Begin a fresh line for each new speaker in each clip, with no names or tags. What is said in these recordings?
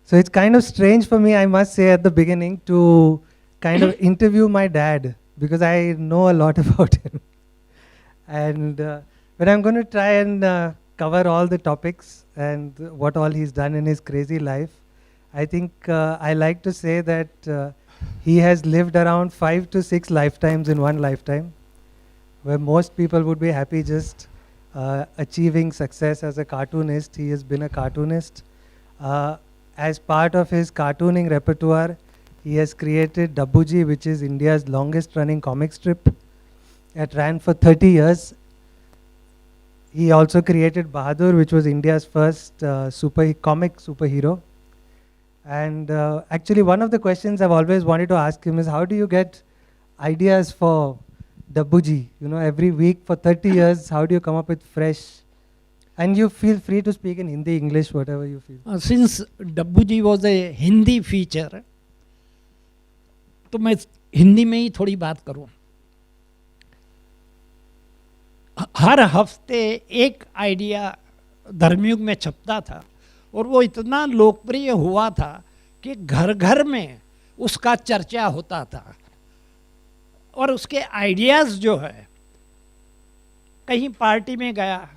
So it's kind of strange for me, I must say, at the beginning to kind of interview my dad because I know a lot about him. And but I'm going to try and cover all the topics and what all he's done in his crazy life. I think I like to say that he has lived around 5 to 6 lifetimes in one lifetime, where most people would be happy just achieving success as a cartoonist. He has been a cartoonist. As part of his cartooning repertoire, he has created Dabbuji, which is India's longest running comic strip. It ran for 30 years. He also created Bahadur, which was India's first comic superhero. And actually, one of the questions I've always wanted to ask him is, how do you get ideas for Dabbuji? You know, every week for 30 years, how do you come up with fresh? And you feel free to speak in Hindi, English, whatever you feel.
Since Dabbuji was a Hindi feature, तो मैं हिंदी में ही थोड़ी बात करूं. हर हफ्ते एक idea Dharmayug में छपता था और वो इतना लोकप्रिय हुआ था कि घर घर में उसका चर्चा होता था. और उसके आइडियाज़ जो है, कहीं पार्टी में गया,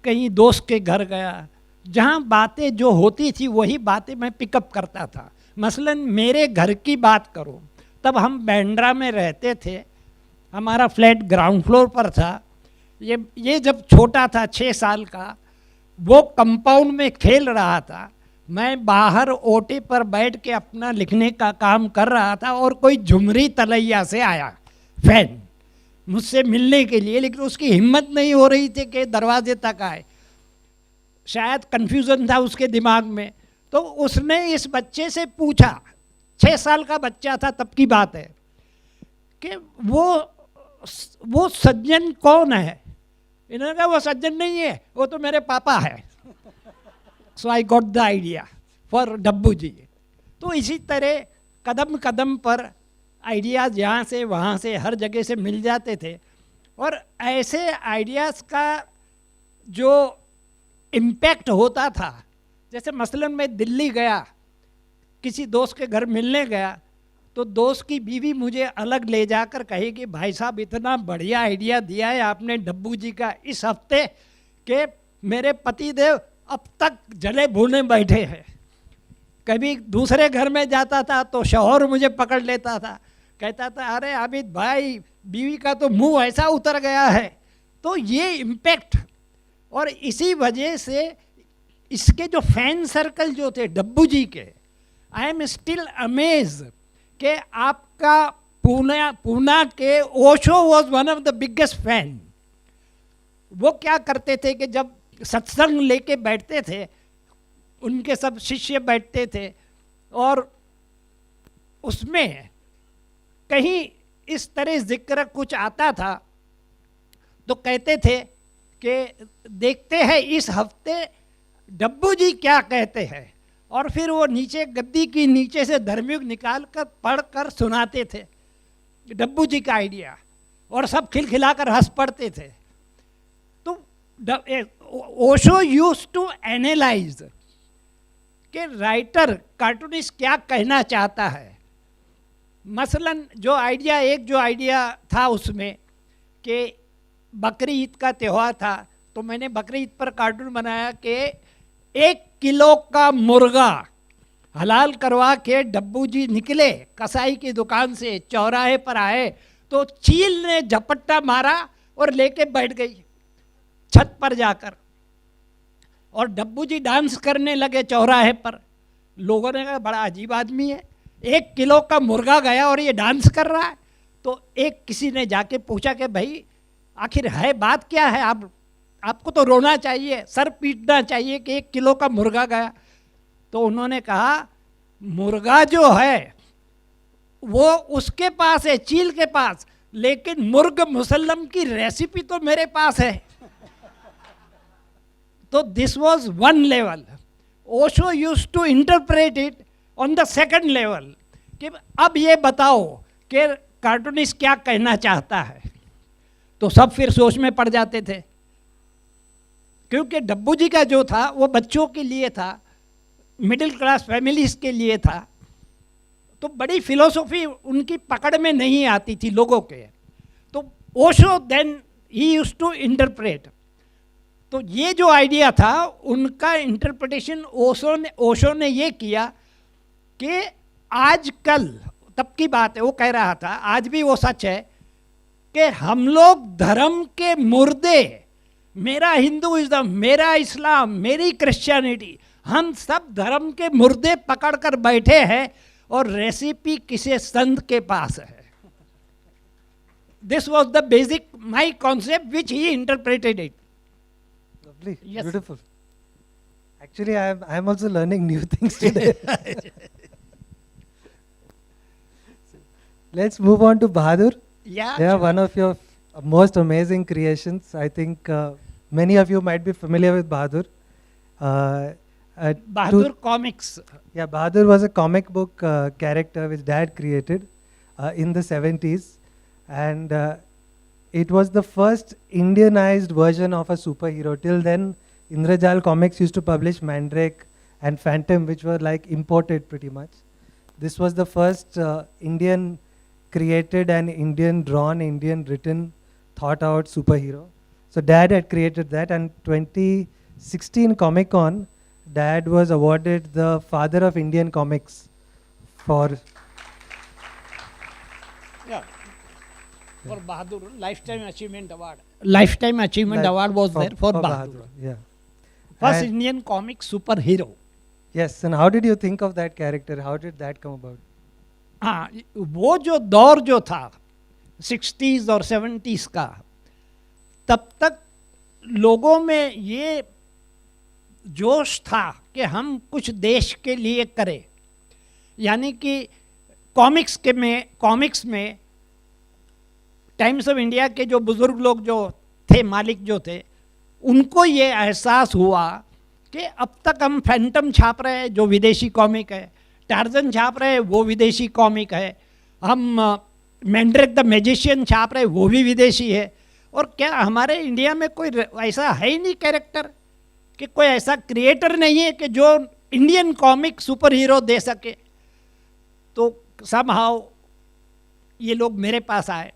कहीं दोस्त के घर गया, जहाँ बातें जो होती थी वही बातें मैं पिकअप करता था. मसलन मेरे घर की बात करूं, तब हम बांद्रा में रहते थे. हमारा फ्लैट ग्राउंड फ्लोर पर था. ये जब छोटा था 6 साल का, वो कंपाउंड में खेल रहा था. मैं बाहर ओटे पर बैठ के अपना लिखने का काम कर रहा था और कोई झुमरी तलैया से आया फैन मुझसे मिलने के लिए, लेकिन उसकी हिम्मत नहीं हो रही थी कि दरवाजे तक आए. शायद कन्फ्यूज़न था उसके दिमाग में. तो उसने इस बच्चे से पूछा, 6 साल का बच्चा था तब की बात है, कि वो सज्जन कौन है. इन्होंने कहा वो सज्जन नहीं है, वो तो मेरे पापा है. So I got the idea for Dabbuji. तो इसी तरह कदम कदम पर आइडियाज़ यहाँ से वहाँ से हर जगह से मिल जाते थे. और ऐसे आइडियाज़ का जो इम्पैक्ट होता था, जैसे मसलन मैं दिल्ली गया, किसी दोस्त के घर मिलने गया, तो दोस्त की बीवी मुझे अलग ले जाकर कहेगी, भाई साहब इतना बढ़िया आइडिया दिया है आपने डब्बूजी का इस हफ्ते के मेरे पतिदेव अब तक जले भूने बैठे हैं. कभी दूसरे घर में जाता था तो शौहर मुझे पकड़ लेता था, कहता था अरे आबिद भाई बीवी का तो मुंह ऐसा उतर गया है. तो ये इम्पैक्ट, और इसी वजह से इसके जो फैन सर्कल जो थे डब्बूजी के, आई एम स्टिल अमेज कि आपका पूना के Osho was one of the biggest fan. वो क्या करते थे कि जब सत्संग लेके बैठते थे, उनके सब शिष्य बैठते थे और उसमें कहीं इस तरह जिक्र कुछ आता था तो कहते थे कि देखते हैं इस हफ्ते डब्बूजी क्या कहते हैं. और फिर वो नीचे गद्दी की नीचे से धर्मयुग निकाल कर पढ़ कर सुनाते थे डब्बूजी का आइडिया, और सब खिलखिलाकर हंस पड़ते थे. तो ओशो यूज्ड टू एनालाइज कि राइटर कार्टूनिस्ट क्या कहना चाहता है. मसलन जो आइडिया था उसमें कि बकरी ईद का त्यौहार था, तो मैंने बकरी ईद पर कार्टून बनाया कि 1 किलो का मुर्गा हलाल करवा के डब्बूजी निकले कसाई की दुकान से, चौराहे पर आए तो चील ने झपट्टा मारा और लेके बैठ गई छत पर जाकर, और डब्बूजी डांस करने लगे चौराहे पर. लोगों ने कहा बड़ा अजीब आदमी है, 1 किलो का मुर्गा गया और ये डांस कर रहा है. तो किसी ने जाके पूछा कि भाई आखिर है बात क्या है, आपको तो रोना चाहिए, सर पीटना चाहिए कि 1 किलो का मुर्गा गया. तो उन्होंने कहा मुर्गा जो है वो उसके पास है, चील के पास, लेकिन मुर्ग मुसल्लम की रेसिपी तो मेरे पास है. तो this was one level. Osho used to interpret it on the second level कि अब ये बताओ कि कार्टूनिस्ट क्या कहना चाहता है. तो सब फिर सोच में पड़ जाते थे, क्योंकि डब्बूजी का जो था वो बच्चों के लिए था. मिडिल क्लास फैमिलीज के लिए था, तो बड़ी फिलोसॉफी उनकी पकड़ में नहीं आती थी लोगों के। तो ओशो देन ही यूज्ड टू इंटरप्रेट। तो ये जो आइडिया था उनका इंटरप्रिटेशन ओशो ने ये किया कि आजकल, तब की बात है, वो कह रहा था, आज भी वो सच है, कि हम लोग धर्म के मुर्दे, मेरा हिंदुइज्म, मेरा इस्लाम, मेरी क्रिश्चियनिटी, हम सब धर्म के मुर्दे पकड़ कर बैठे हैं और रेसिपी किसी संत के पास है। This was the basic my concept which he interpreted it.
Lovely,
Yes.
beautiful. Actually, I am also learning new things today. Let's move on to Bahadur.
Yeah,
They are
sure.
one of your most amazing creations. I think many of you might be familiar with Bahadur.
Bahadur comics.
Yeah, Bahadur was a comic book character which Dad created in the 70s, and it was the first Indianized version of a superhero. Till then, Indrajal Comics used to publish Mandrake and Phantom, which were like imported pretty much. This was the first Indian created and Indian drawn, Indian written, thought out superhero. So Dad had created that, and 2016 Comic Con, Dad was awarded the Father of Indian Comics for
Yeah. For Bahadur, Lifetime Achievement Award. Lifetime Achievement Award was there for Bahadur.
Yeah.
First
And-
Indian comic superhero.
Yes, and how did you think of that character? How did that come about?
हाँ, वो जो दौर जो था 60s और 70s का, तब तक लोगों में ये जोश था कि हम कुछ देश के लिए करें। यानी कि कॉमिक्स में टाइम्स ऑफ इंडिया के जो बुजुर्ग लोग जो थे, मालिक जो थे, उनको ये एहसास हुआ कि अब तक हम फैंटम छाप रहे हैं जो विदेशी कॉमिक है, टार्जन छाप रहे हैं वो विदेशी कॉमिक है, हम मैंड्रेक द मैजिशियन छाप रहे हैं वो भी विदेशी है, और क्या हमारे इंडिया में कोई ऐसा है ही नहीं कैरेक्टर, कि कोई ऐसा क्रिएटर नहीं है कि जो इंडियन कॉमिक सुपर हीरो दे सके। तो समहाउ ये लोग मेरे पास आए,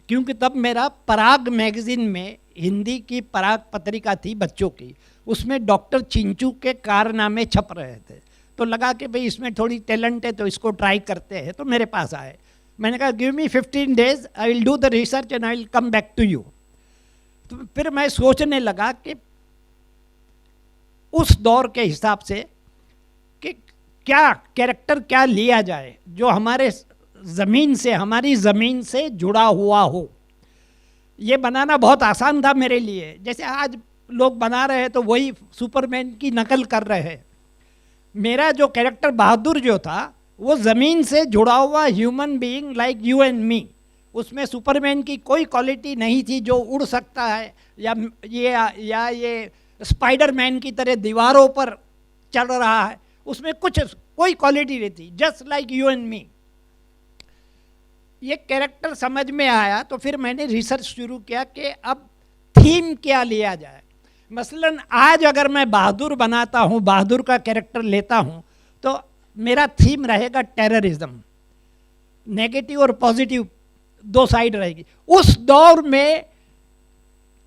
क्योंकि तब मेरा पराग मैगजीन में, हिंदी की पराग पत्रिका थी बच्चों की, उसमें डॉक्टर चिंचू के कारनामे छप रहे थे। तो लगा कि भाई इसमें थोड़ी टैलेंट है तो इसको ट्राई करते हैं, तो मेरे पास आए। मैंने कहा give me 15 days, I will do the research and I will come back to you. तो फिर मैं सोचने लगा कि उस दौर के हिसाब से कि क्या कैरेक्टर क्या लिया जाए जो हमारे ज़मीन से, हमारी ज़मीन से जुड़ा हुआ हो। ये बनाना बहुत आसान था मेरे लिए। जैसे आज लोग बना रहे हैं तो वही सुपरमैन की नकल कर रहे हैं। मेरा जो कैरेक्टर बहादुर जो था वो ज़मीन से जुड़ा हुआ human being like you and me. उसमें सुपरमैन की कोई क्वालिटी नहीं थी जो उड़ सकता है या ये स्पाइडरमैन की तरह दीवारों पर चल रहा है, उसमें कोई क्वालिटी नहीं थी, just like you and me. ये कैरेक्टर समझ में आया तो फिर मैंने रिसर्च शुरू किया कि अब थीम क्या लिया जाए। मसलन आज अगर मैं बहादुर बनाता हूँ, बहादुर का कैरेक्टर लेता हूँ, तो मेरा थीम रहेगा टेररिज्म। नेगेटिव और पॉजिटिव दो साइड रहेगी। उस दौर में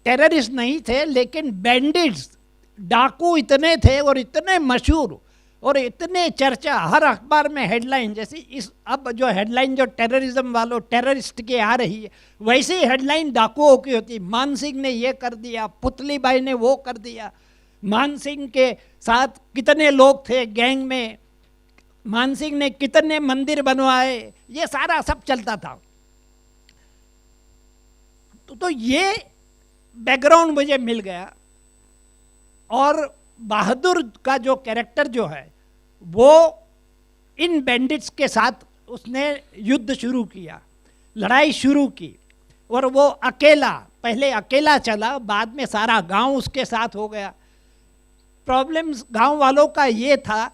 टेररिस्ट नहीं थे, लेकिन बैंडिट्स, डाकू इतने थे और इतने मशहूर और इतने चर्चा, हर अखबार में हेडलाइन, जैसे इस अब जो हेडलाइन जो टेररिज्म वालों टेररिस्ट की आ रही है, वैसे ही हेडलाइन डाकुओं की होती। मान सिंह ने ये कर दिया, पुतली बाई ने वो कर दिया, मान सिंह के साथ कितने लोग थे गैंग में, मान सिंह ने कितने मंदिर बनवाए, ये सारा सब चलता था। तो ये बैकग्राउंड मुझे मिल गया। और बहादुर का जो कैरेक्टर जो है वो इन बैंडिट्स के साथ उसने युद्ध शुरू किया, लड़ाई शुरू की, और वो अकेला, पहले अकेला चला, बाद में सारा गांव उसके साथ हो गया। प्रॉब्लम्स गांव वालों का ये था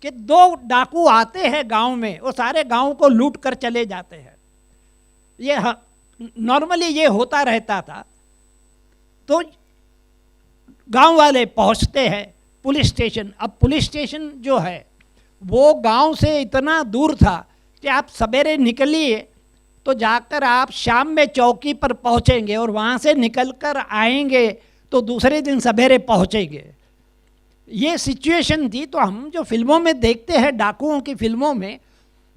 कि दो डाकू आते हैं गांव में, वो सारे गांव को लूट कर चले जाते हैं। ये नॉर्मली ये होता रहता था। तो गांव वाले पहुंचते हैं, पुलिस स्टेशन। अब पुलिस स्टेशन जो है वो गांव से इतना दूर था कि आप सवेरे निकलिए तो जाकर आप शाम में चौकी पर पहुंचेंगे और वहाँ से निकलकर आएंगे तो दूसरे दिन सवेरे पहुंचेंगे। ये सिचुएशन थी। तो हम जो फिल्मों में देखते हैं, डाकुओं की फिल्मों में,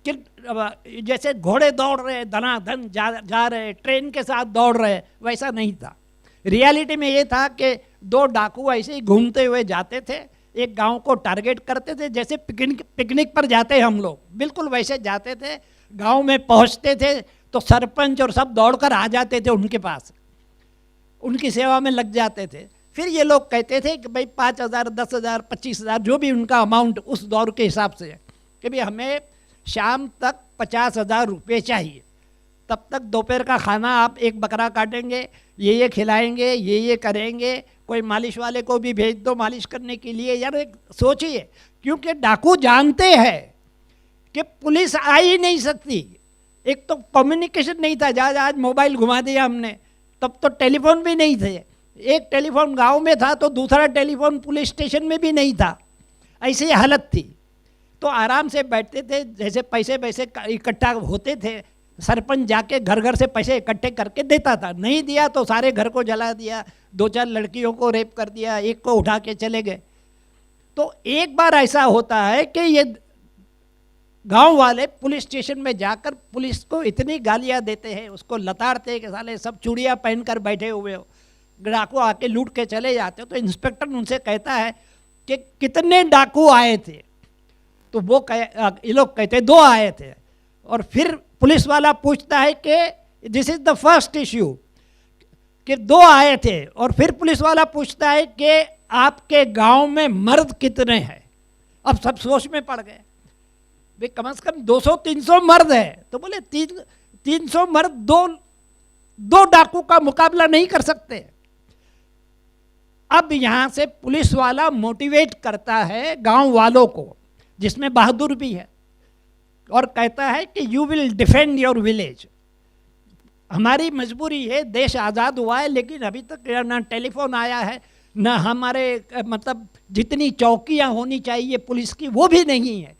कि जैसे घोड़े दौड़ रहे, धनाधन जा रहे, ट्रेन के साथ दौड़ रहे, वैसा नहीं था। रियलिटी में ये था कि दो डाकू ऐसे ही घूमते हुए जाते थे, एक गांव को टारगेट करते थे, जैसे पिकनिक पर जाते हैं हम लोग, बिल्कुल वैसे जाते थे। गांव में पहुंचते थे तो सरपंच और सब दौड़कर आ जाते थे उनके पास, उनकी सेवा में लग जाते थे। फिर ये लोग कहते थे कि भाई 5,000, 10,000, 25,000, जो भी उनका अमाउंट उस दौर के हिसाब से, कि भाई हमें शाम तक 50,000 रुपये चाहिए, तब तक दोपहर का खाना आप एक बकरा काटेंगे, ये खिलाएंगे, ये करेंगे, कोई मालिश वाले को भी भेज दो मालिश करने के लिए। यार एक सोचिए, क्योंकि डाकू जानते हैं कि पुलिस आ ही नहीं सकती। एक तो कम्युनिकेशन नहीं था, जहाँ आज मोबाइल घुमा दिया हमने, तब तो टेलीफोन भी नहीं थे। एक टेलीफोन गांव में था तो दूसरा टेलीफोन पुलिस स्टेशन में भी नहीं था, ऐसी हालत थी। तो आराम से बैठते थे, जैसे पैसे वैसे इकट्ठा होते थे, सरपंच जाके घर घर से पैसे इकट्ठे करके देता था, नहीं दिया तो सारे घर को जला दिया, 2-4 लड़कियों को रेप कर दिया, एक को उठा के चले गए। तो एक बार ऐसा होता है कि ये गांव वाले पुलिस स्टेशन में जाकर पुलिस को इतनी गालियां देते हैं, उसको लताड़ते हैं कि साले सब चूड़ियाँ पहनकर बैठे हुए हो, डाकू आके लूट के चले जाते हो। तो इंस्पेक्टर उनसे कहता है कि कितने डाकू आए थे, तो वो ये लोग कहते 2 आए थे। और फिर पुलिस वाला पूछता है कि this is the first issue, कि 2 आए थे। और फिर पुलिस वाला पूछता है कि आपके गांव में मर्द कितने हैं। अब सब सोच में पड़ गए, वे कम से कम 200-300 मर्द है। तो बोले 300 मर्द दो डाकू का मुकाबला नहीं कर सकते। अब यहाँ से पुलिस वाला मोटिवेट करता है गांव वालों को, जिसमें बहादुर भी है, और कहता है कि you will defend your village. हमारी मजबूरी है, देश आज़ाद हुआ है लेकिन अभी तक ना टेलीफोन आया है, ना हमारे मतलब जितनी चौकियाँ होनी चाहिए पुलिस की वो भी नहीं है।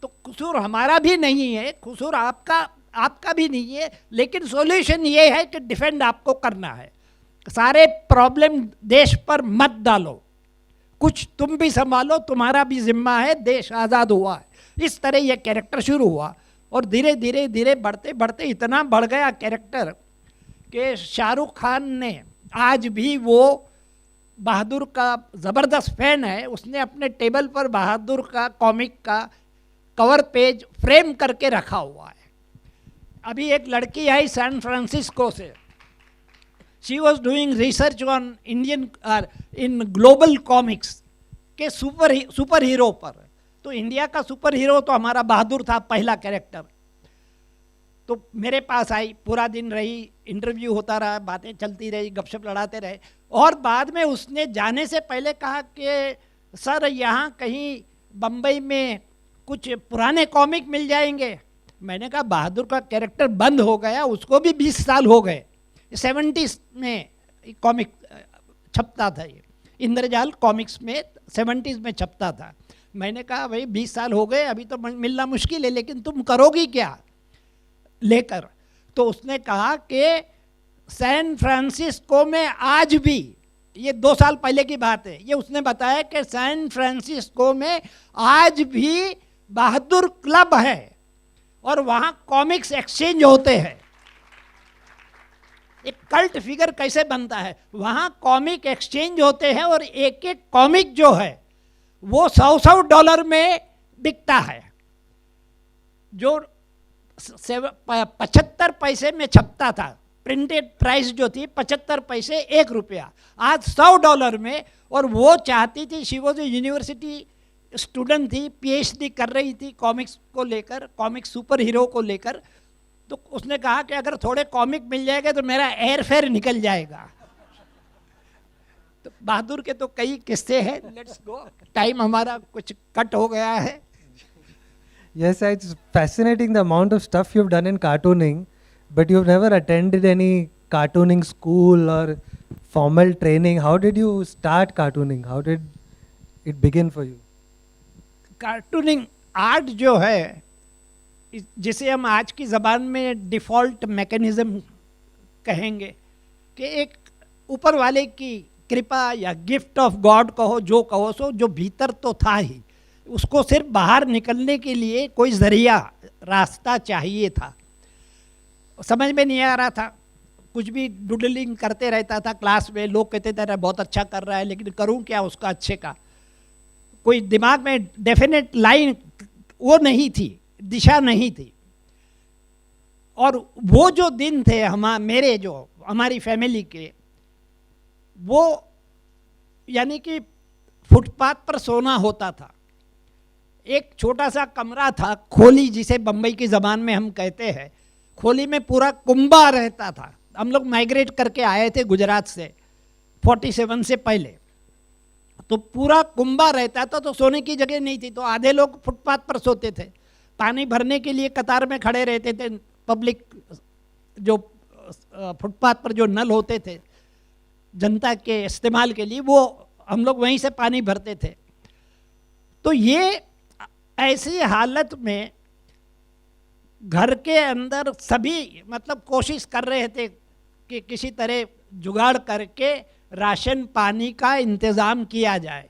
तो कसूर हमारा भी नहीं है, कसूर आपका भी नहीं है, लेकिन सॉल्यूशन ये है कि डिफेंड आपको करना है। सारे प्रॉब्लम देश पर मत डालो, कुछ तुम भी संभालो, तुम्हारा भी जिम्मा है, देश आज़ाद हुआ है। इस तरह यह कैरेक्टर शुरू हुआ और धीरे धीरे धीरे बढ़ते बढ़ते इतना बढ़ गया कैरेक्टर कि शाहरुख खान ने, आज भी वो बहादुर का ज़बरदस्त फैन है, उसने अपने टेबल पर बहादुर का कॉमिक का कवर पेज फ्रेम करके रखा हुआ है। अभी एक लड़की आई सैन फ्रांसिस्को से, she was doing research on Indian in global comics के सुपर हीरो पर। तो इंडिया का सुपर हीरो तो हमारा बहादुर था, पहला कैरेक्टर। तो मेरे पास आई, पूरा दिन रही, इंटरव्यू होता रहा, बातें चलती रही, गपशप लड़ाते रहे। और बाद में उसने जाने से पहले कहा कि सर यहाँ कहीं बम्बई में कुछ पुराने कॉमिक मिल जाएंगे। मैंने कहा बहादुर का कैरेक्टर बंद हो गया, उसको भी 20 साल हो गए। 70s में कॉमिक छपता था, ये इंद्रजाल कॉमिक्स में 70s में छपता था। मैंने कहा भाई 20 साल हो गए, अभी तो मिलना मुश्किल है, लेकिन तुम करोगी क्या लेकर? तो उसने कहा कि सैन फ्रांसिस्को में आज भी, ये 2 साल पहले की बात है, ये उसने बताया कि सैन फ्रांसिस्को में आज भी बहादुर क्लब है और वहाँ कॉमिक्स एक्सचेंज होते हैं। एक कल्ट फिगर कैसे बनता है, वहाँ कॉमिक एक्सचेंज होते हैं और एक एक कॉमिक जो है वो $100 में बिकता है। जो 75 पैसे में छपता था, प्रिंटेड प्राइस जो थी 75 पैसे, 1 रुपया, आज $100 में। और वो चाहती थी, she was a university student थी, PhD कर रही थी कॉमिक्स को लेकर, कॉमिक सुपर हीरो को लेकर। तो उसने कहा कि अगर थोड़े कॉमिक मिल जाएगा तो मेरा एयर फेयर निकल जाएगा। तो बहादुर के तो कई किस्से हैं। लेट्स गो, टाइम हमारा कुछ कट हो गया है।
Yes, it's fascinating the amount of stuff you've done in cartooning, but you've never attended any cartooning school or formal training. How did you start cartooning? How did it begin for you?
Cartooning art जो है, जिसे हम आज की ज़बान में default mechanism कहेंगे, कि एक ऊपर वाले की कृपा या गिफ्ट ऑफ गॉड कहो, जो कहो सो, जो भीतर तो था ही, उसको सिर्फ बाहर निकलने के लिए कोई ज़रिया, रास्ता चाहिए था। समझ में नहीं आ रहा था, कुछ भी डुडलिंग करते रहता था क्लास में, लोग कहते थे बहुत अच्छा कर रहा है, लेकिन करूं क्या उसका अच्छे का, कोई दिमाग में डेफिनेट लाइन वो नहीं थी, दिशा नहीं थी। और वो जो दिन थे मेरे, जो हमारी फैमिली के, वो यानी कि फुटपाथ पर सोना होता था। एक छोटा सा कमरा था, खोली जिसे बम्बई की ज़बान में हम कहते हैं, खोली में पूरा कुंबा रहता था। हम लोग माइग्रेट करके आए थे गुजरात से 47 से पहले, तो पूरा कुंबा रहता था, तो सोने की जगह नहीं थी, तो आधे लोग फुटपाथ पर सोते थे। पानी भरने के लिए कतार में खड़े रहते थे, पब्लिक जो फुटपाथ पर जो नल होते थे जनता के इस्तेमाल के लिए, वो हम लोग वहीं से पानी भरते थे। तो ये ऐसी हालत में घर के अंदर सभी मतलब कोशिश कर रहे थे कि किसी तरह जुगाड़ करके राशन पानी का इंतज़ाम किया जाए।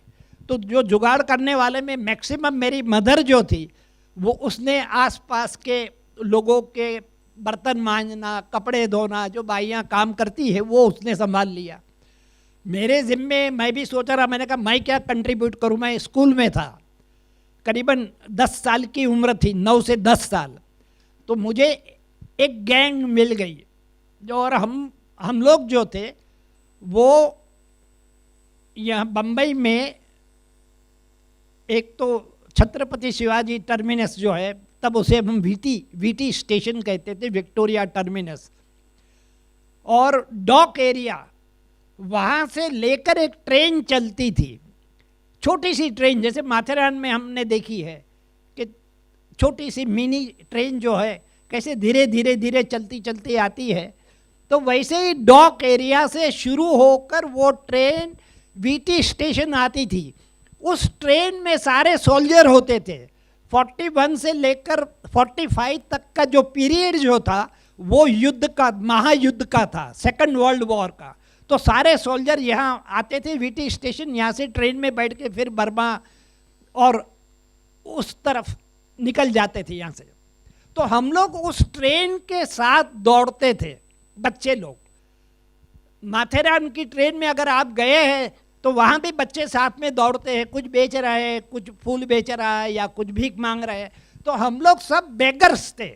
तो जो जुगाड़ करने वाले में मैक्सिमम मेरी मदर जो थी, वो उसने आसपास के लोगों के बर्तन मांजना, कपड़े धोना, जो बाइयाँ काम करती है, वो उसने संभाल लिया। मेरे ज़िम्मे मैं भी सोच रहा, मैंने कहा मैं क्या कंट्रीब्यूट करूँ। मैं स्कूल में था, करीबन 10 साल की उम्र थी, 9 से 10 साल। तो मुझे एक गैंग मिल गई, जो और हम लोग जो थे वो यहाँ बम्बई में एक तो छत्रपति शिवाजी टर्मिनस जो है, तब उसे हम वीटी स्टेशन कहते थे, विक्टोरिया टर्मिनस, और डॉक एरिया, वहाँ से लेकर एक ट्रेन चलती थी, छोटी सी ट्रेन, जैसे माथेरान में हमने देखी है कि छोटी सी मिनी ट्रेन जो है कैसे धीरे धीरे धीरे चलती चलती आती है। तो वैसे ही डॉक एरिया से शुरू होकर वो ट्रेन वीटी स्टेशन आती थी। उस ट्रेन में सारे सोल्जर होते थे। 41 से लेकर 45 तक का जो पीरियड जो था, वो युद्ध का, महायुद्ध का था, सेकंड वर्ल्ड वॉर का। तो सारे सोल्जर यहाँ आते थे वीटी स्टेशन, यहाँ से ट्रेन में बैठ के फिर बर्मा और उस तरफ निकल जाते थे यहाँ से। तो हम लोग उस ट्रेन के साथ दौड़ते थे, बच्चे लोग। माथेरान की ट्रेन में अगर आप गए हैं तो वहाँ भी बच्चे साथ में दौड़ते हैं, कुछ बेच रहे हैं, कुछ फूल बेच रहा है या कुछ भीख मांग रहे हैं। तो हम लोग सब बेगर्स थे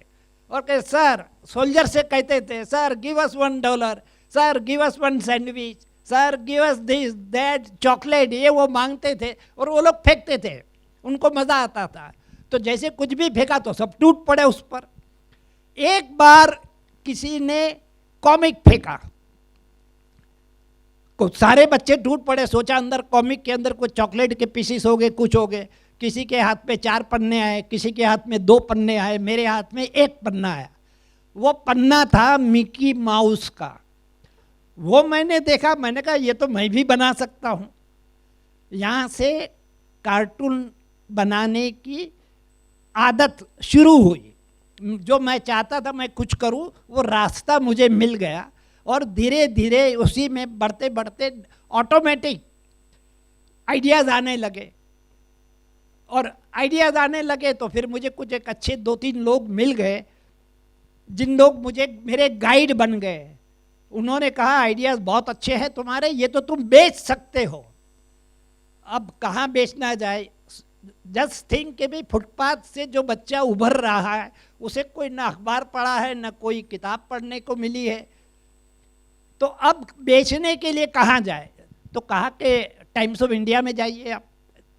और कहे सर, सोल्जर से कहते थे sir give us $1, sir give us 1 sandwich, sir give us this that chocolate, ये वो मांगते थे और वो लोग फेंकते थे, उनको मज़ा आता था। तो जैसे कुछ भी फेंका तो सब टूट पड़े उस पर। एक बार किसी ने कॉमिक फेंका, कुछ सारे बच्चे टूट पड़े, सोचा अंदर कॉमिक के अंदर कुछ चॉकलेट के पीसीस हो गए, कुछ हो गए। किसी के हाथ में 4 पन्ने आए, किसी के हाथ में 2 पन्ने आए, मेरे हाथ में 1 पन्ना आया। वो पन्ना था मिकी माउस का। वो मैंने देखा, मैंने कहा ये तो मैं भी बना सकता हूँ। यहाँ से कार्टून बनाने की आदत शुरू हुई। जो मैं चाहता था मैं कुछ करूँ, वो रास्ता मुझे मिल गया और धीरे धीरे उसी में बढ़ते बढ़ते ऑटोमेटिक आइडियाज़ आने लगे। और आइडियाज़ आने लगे तो फिर मुझे कुछ एक अच्छे 2-3 लोग मिल गए, जिन लोग मुझे मेरे गाइड बन गए। उन्होंने कहा आइडियाज़ बहुत अच्छे हैं तुम्हारे, ये तो तुम बेच सकते हो। अब कहाँ बेचना जाए, जस्ट थिंक कि भाई फुटपाथ से जो बच्चा उभर रहा है उसे कोई ना अखबार पढ़ा है, ना कोई किताब पढ़ने को मिली है, तो अब बेचने के लिए कहाँ जाए। तो कहा कि टाइम्स ऑफ इंडिया में जाइए आप।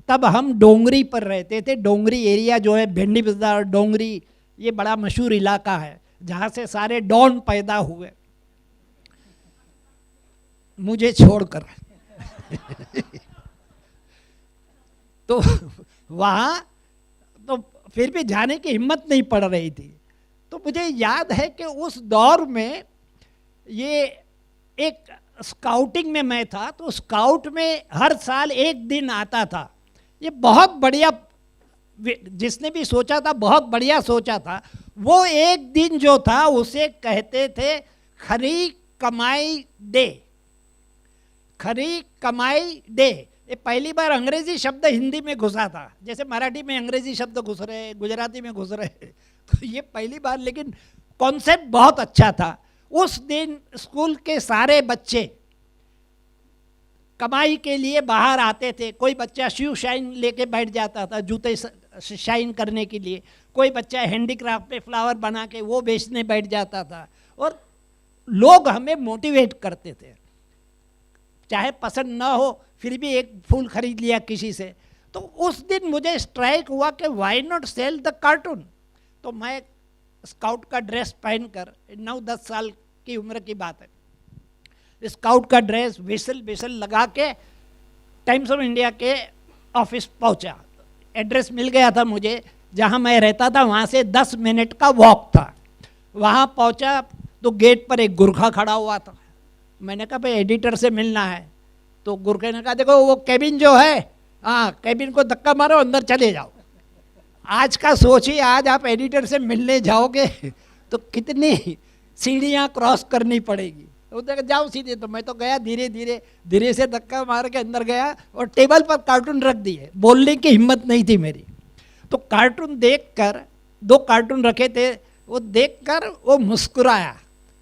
तब हम डोंगरी पर रहते थे। डोंगरी एरिया जो है, भेंडी बाजार, डोंगरी, ये बड़ा मशहूर इलाका है जहाँ से सारे डॉन पैदा हुए, मुझे छोड़कर। तो वहाँ तो फिर भी जाने की हिम्मत नहीं पड़ रही थी। तो मुझे याद है कि उस दौर में ये एक स्काउटिंग में मैं था, तो स्काउट में हर साल एक दिन आता था ये बहुत बढ़िया, जिसने भी सोचा था बहुत बढ़िया सोचा था। वो एक दिन जो था उसे कहते थे खरी कमाई डे, खरी कमाई डे। ये पहली बार अंग्रेजी शब्द हिंदी में घुसा था, जैसे मराठी में अंग्रेजी शब्द घुस रहे, गुजराती में घुस रहे, तो ये पहली बार, लेकिन कॉन्सेप्ट बहुत अच्छा था। उस दिन स्कूल के सारे बच्चे कमाई के लिए बाहर आते थे। कोई बच्चा शू शाइन लेके बैठ जाता था, जूते शाइन करने के लिए, कोई बच्चा हैंडीक्राफ्ट पे फ्लावर बना के वो बेचने बैठ जाता था, और लोग हमें मोटिवेट करते थे। चाहे पसंद ना हो फिर भी एक फूल खरीद लिया किसी से। तो उस दिन मुझे स्ट्राइक हुआ कि why not sell the cartoon. तो मैं स्काउट का ड्रेस पहनकर, 9-10 साल की उम्र की बात है, स्काउट का ड्रेस, विसल लगा के टाइम्स ऑफ इंडिया के ऑफिस पहुंचा। एड्रेस मिल गया था मुझे, जहां मैं रहता था वहां से 10 मिनट का वॉक था। वहां पहुंचा तो गेट पर एक गुरखा खड़ा हुआ था। मैंने कहा भाई एडिटर से मिलना है। तो गुरखे ने कहा देखो वो केबिन जो है, हाँ केबिन को धक्का मारो, अंदर चले जाओ। आज का सोचिए, आज आप एडिटर से मिलने जाओगे तो कितनी सीढ़ियाँ क्रॉस करनी पड़ेगी। उधर जाओ सीधे। तो मैं तो गया, धीरे से धक्का मार के अंदर गया और टेबल पर कार्टून रख दिए। बोलने की हिम्मत नहीं थी मेरी। तो कार्टून देखकर, 2 कार्टून रखे थे, वो देखकर वो मुस्कुराया।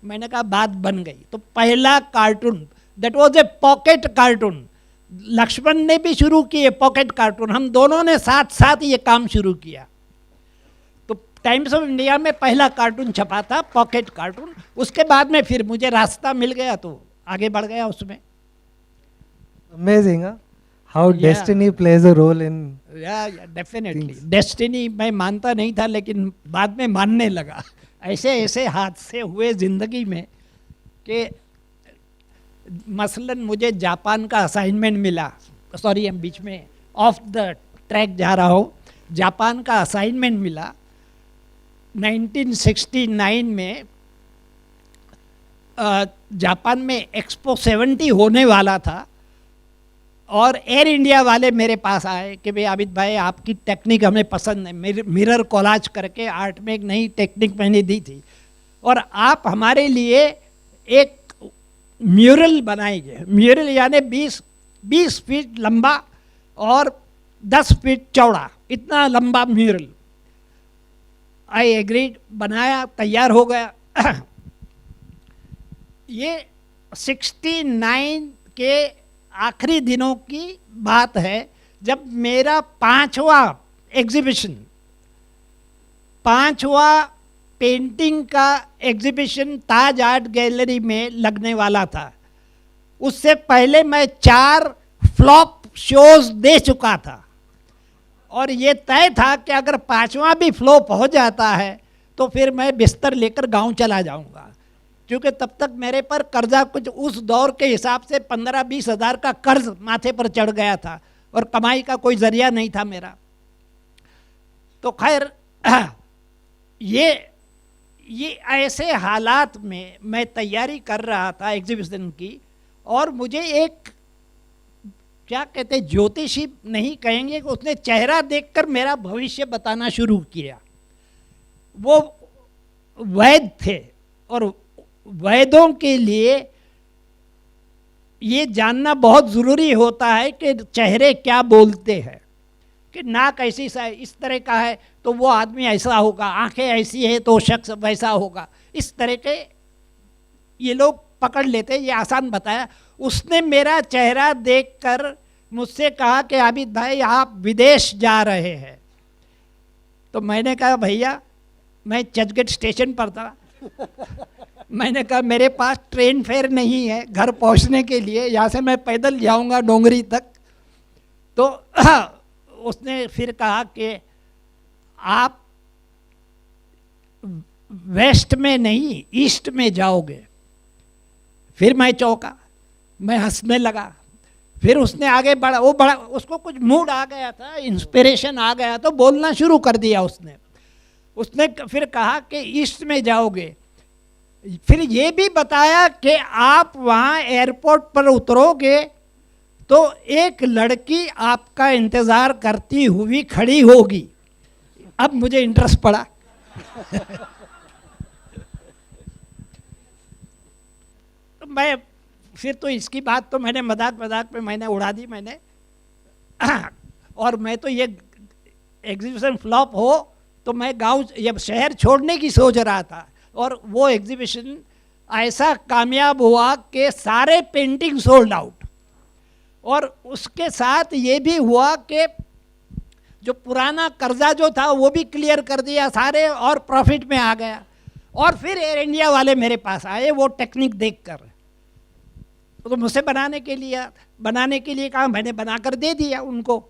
मैंने कहा बात बन गई। तो पहला cartoon, that was a pocket cartoon. Laxman ने भी शुरू किए पॉकेट कार्टून, हम दोनों ने साथ साथ ये काम शुरू किया। तो टाइम्स ऑफ इंडिया में पहला कार्टून छपा था, पॉकेट कार्टून। उसके बाद में फिर मुझे रास्ता मिल गया तो आगे बढ़ गया उसमें।
Amazing, huh? How destiny plays a role in.
Definitely destiny मैं मानता नहीं था, लेकिन बाद में मानने लगा। ऐसे ऐसे हादसे हुए ज़िंदगी में कि मसलन मुझे जापान का असाइनमेंट मिला। सॉरी, हम बीच में ऑफ द ट्रैक जा रहा हूँ। जापान का असाइनमेंट मिला 1969 में। जापान में एक्सपो 70 होने वाला था, और एयर इंडिया वाले मेरे पास आए कि भाई आबिद भाई आपकी टेक्निक हमें पसंद है। मिरर कोलाज करके आर्ट में एक नई टेक्निक मैंने दी थी, और आप हमारे लिए एक म्यूरल बनाएंगे। म्यूरल यानी 20 फीट लंबा और 10 फीट चौड़ा, इतना लंबा म्यूरल। आई एग्रीड, बनाया, तैयार हो गया। ये 69 के आखिरी दिनों की बात है, जब मेरा 5वां एग्जीबिशन, 5वां पेंटिंग का एग्जीबिशन ताज आर्ट गैलरी में लगने वाला था। उससे पहले मैं 4 फ्लॉप शोज दे चुका था, और ये तय था कि अगर 5वां भी फ्लॉप हो जाता है तो फिर मैं बिस्तर लेकर गांव चला जाऊंगा, क्योंकि तब तक मेरे पर कर्जा कुछ उस दौर के हिसाब से 15-20 हज़ार का कर्ज माथे पर चढ़ गया था, और कमाई का कोई जरिया नहीं था मेरा। तो खैर ये ऐसे हालात में मैं तैयारी कर रहा था एग्जीबिशन की, और मुझे एक क्या कहते हैं, ज्योतिषी नहीं कहेंगे, कि उसने चेहरा देखकर मेरा भविष्य बताना शुरू किया। वो वैद्य थे, और वैद्यों के लिए ये जानना बहुत ज़रूरी होता है कि चेहरे क्या बोलते हैं, कि नाक ऐसी इस तरह का है तो वो आदमी ऐसा होगा, आंखें ऐसी है तो शख्स वैसा होगा। इस तरह के ये लोग पकड़ लेते, ये आसान बताया। उसने मेरा चेहरा देखकर मुझसे कहा कि आबिद भाई आप विदेश जा रहे हैं। तो मैंने कहा भैया, मैं चर्चगेट स्टेशन पर था। मैंने कहा मेरे पास ट्रेन फेयर नहीं है घर पहुंचने के लिए, यहाँ से मैं पैदल जाऊंगा डोंगरी तक। तो उसने फिर कहा कि आप वेस्ट में नहीं ईस्ट में जाओगे। फिर मैं चौंका, मैं हंसने लगा। फिर उसने आगे बढ़ा, वो बड़ा, उसको कुछ मूड आ गया था, इंस्पिरेशन आ गया, तो बोलना शुरू कर दिया उसने फिर कहा कि ईस्ट में जाओगे। फिर ये भी बताया कि आप वहाँ एयरपोर्ट पर उतरोगे तो एक लड़की आपका इंतज़ार करती हुई खड़ी होगी। अब मुझे इंटरेस्ट पड़ा। तो मैं फिर तो इसकी बात तो मैंने मजाक मजाक में मैंने उड़ा दी मैंने। और मैं तो ये एग्जीबिशन फ्लॉप हो तो मैं गांव ये शहर छोड़ने की सोच रहा था, और वो एग्जीबिशन ऐसा कामयाब हुआ कि सारे पेंटिंग सोल्ड आउट। और उसके साथ ये भी हुआ कि जो पुराना कर्जा जो था वो भी क्लियर कर दिया सारे, और प्रॉफिट में आ गया। और फिर एयर इंडिया वाले मेरे पास आए वो टेक्निक देखकर, तो मुझसे बनाने के लिए कहा। मैंने बनाकर दे दिया उनको।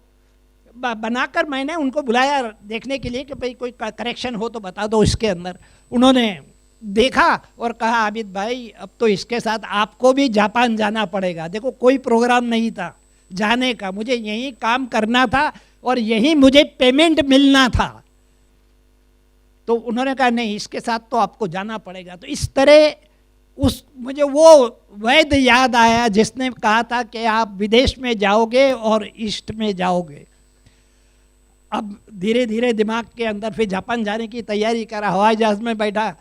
बनाकर मैंने उनको बुलाया देखने के लिए कि भाई कोई करेक्शन हो तो बता दो इसके अंदर। उन्होंने देखा और कहा आबिद भाई अब तो इसके साथ आपको भी जापान जाना पड़ेगा। देखो कोई प्रोग्राम नहीं था जाने का, मुझे यहीं काम करना था और यहीं मुझे पेमेंट मिलना था। तो उन्होंने कहा नहीं इसके साथ तो आपको जाना पड़ेगा। तो इस तरह मुझे वो वैद्य याद आया जिसने कहा था कि आप विदेश में जाओगे और ईस्ट में जाओगे। अब धीरे धीरे दिमाग के अंदर फिर जापान जाने की तैयारी करा, हवाई जहाज में बैठा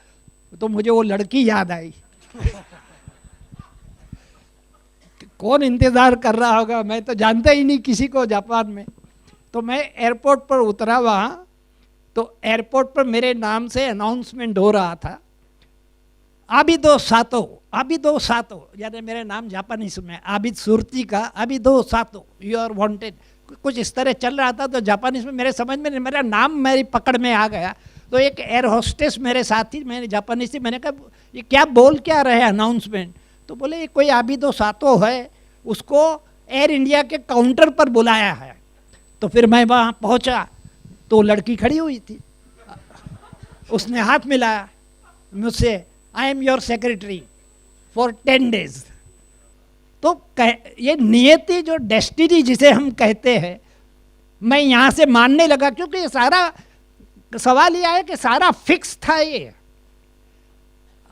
तो मुझे वो लड़की याद आई। कौन इंतज़ार कर रहा होगा, मैं तो जानता ही नहीं किसी को जापान में। तो मैं एयरपोर्ट पर उतरा वहाँ, तो एयरपोर्ट पर मेरे नाम से अनाउंसमेंट हो रहा था आबिदो सातो, यानी मेरे नाम जापानीज में आबिद सुरती का आबिदो सातो यू आर वांटेड, कुछ इस तरह चल रहा था। तो जापानीज में मेरे समझ में नहीं, मेरा नाम मेरी पकड़ में आ गया। तो एक एयर होस्टेस मेरे साथी, मैंने जापानीज थी, मैंने कहा ये क्या बोल क्या रहे अनाउंसमेंट। तो बोले ये कोई आबिदो सातो है, उसको एयर इंडिया के काउंटर पर बुलाया है। तो फिर मैं वहाँ पहुँचा तो लड़की खड़ी हुई थी, उसने हाथ मिलाया मुझसे, I am your secretary for 10 days। तो ये नियति जो डेस्टिनी जिसे हम कहते हैं, मैं यहाँ से मानने लगा, क्योंकि ये सारा सवाल ये आया कि सारा फिक्स था। ये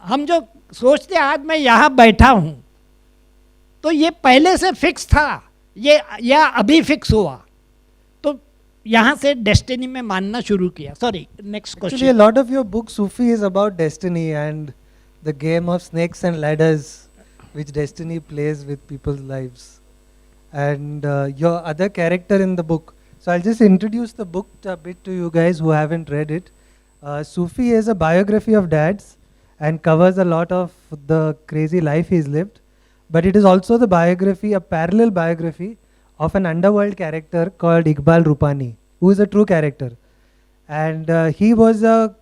हम जो सोचते आज मैं यहाँ बैठा हूँ तो ये पहले से फिक्स था, ये या अभी फिक्स हुआ। तो यहाँ से डेस्टिनी में मानना शुरू किया। Sorry, next question.
Actually, a lot of your book, Sufi, is about destiny and the game of snakes and ladders which destiny plays with people's lives. And your other character in the book. So I'll just introduce the book a bit to you guys who haven't read it. Sufi is a biography of dads and covers a lot of the crazy life he's lived. But it is also the biography, a parallel biography of an underworld character called Iqbal Rupani, who is a true character. And he was a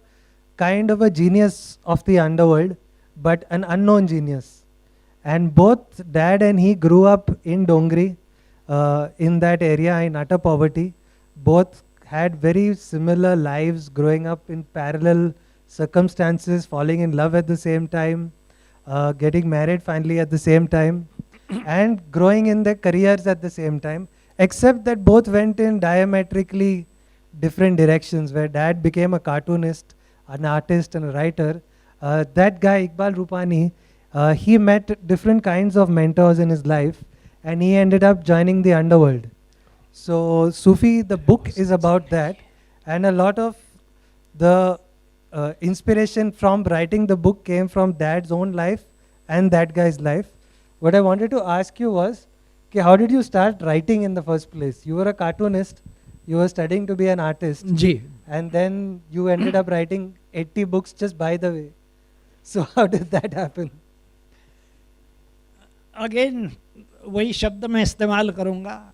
kind of a genius of the underworld, but an unknown genius. And both dad and he grew up in Dongri, in that area in utter poverty. Both had very similar lives, growing up in parallel circumstances, falling in love at the same time, getting married finally at the same time, and growing in their careers at the same time, except that both went in diametrically different directions, where dad became a cartoonist, an artist and a writer. That guy, Iqbal Rupani, he met different kinds of mentors in his life, and he ended up joining the underworld. So Sufi, the book is about that, and a lot of the inspiration from writing the book came from dad's own life and that guy's life. What I wanted to ask you was, okay, how did you start writing in the first place? You were a cartoonist, you were studying to be an artist,
जी,
and then you ended up writing 80 books just by the way. So how did that happen?
Again वही शब्द मैं इस्तेमाल करूँगा,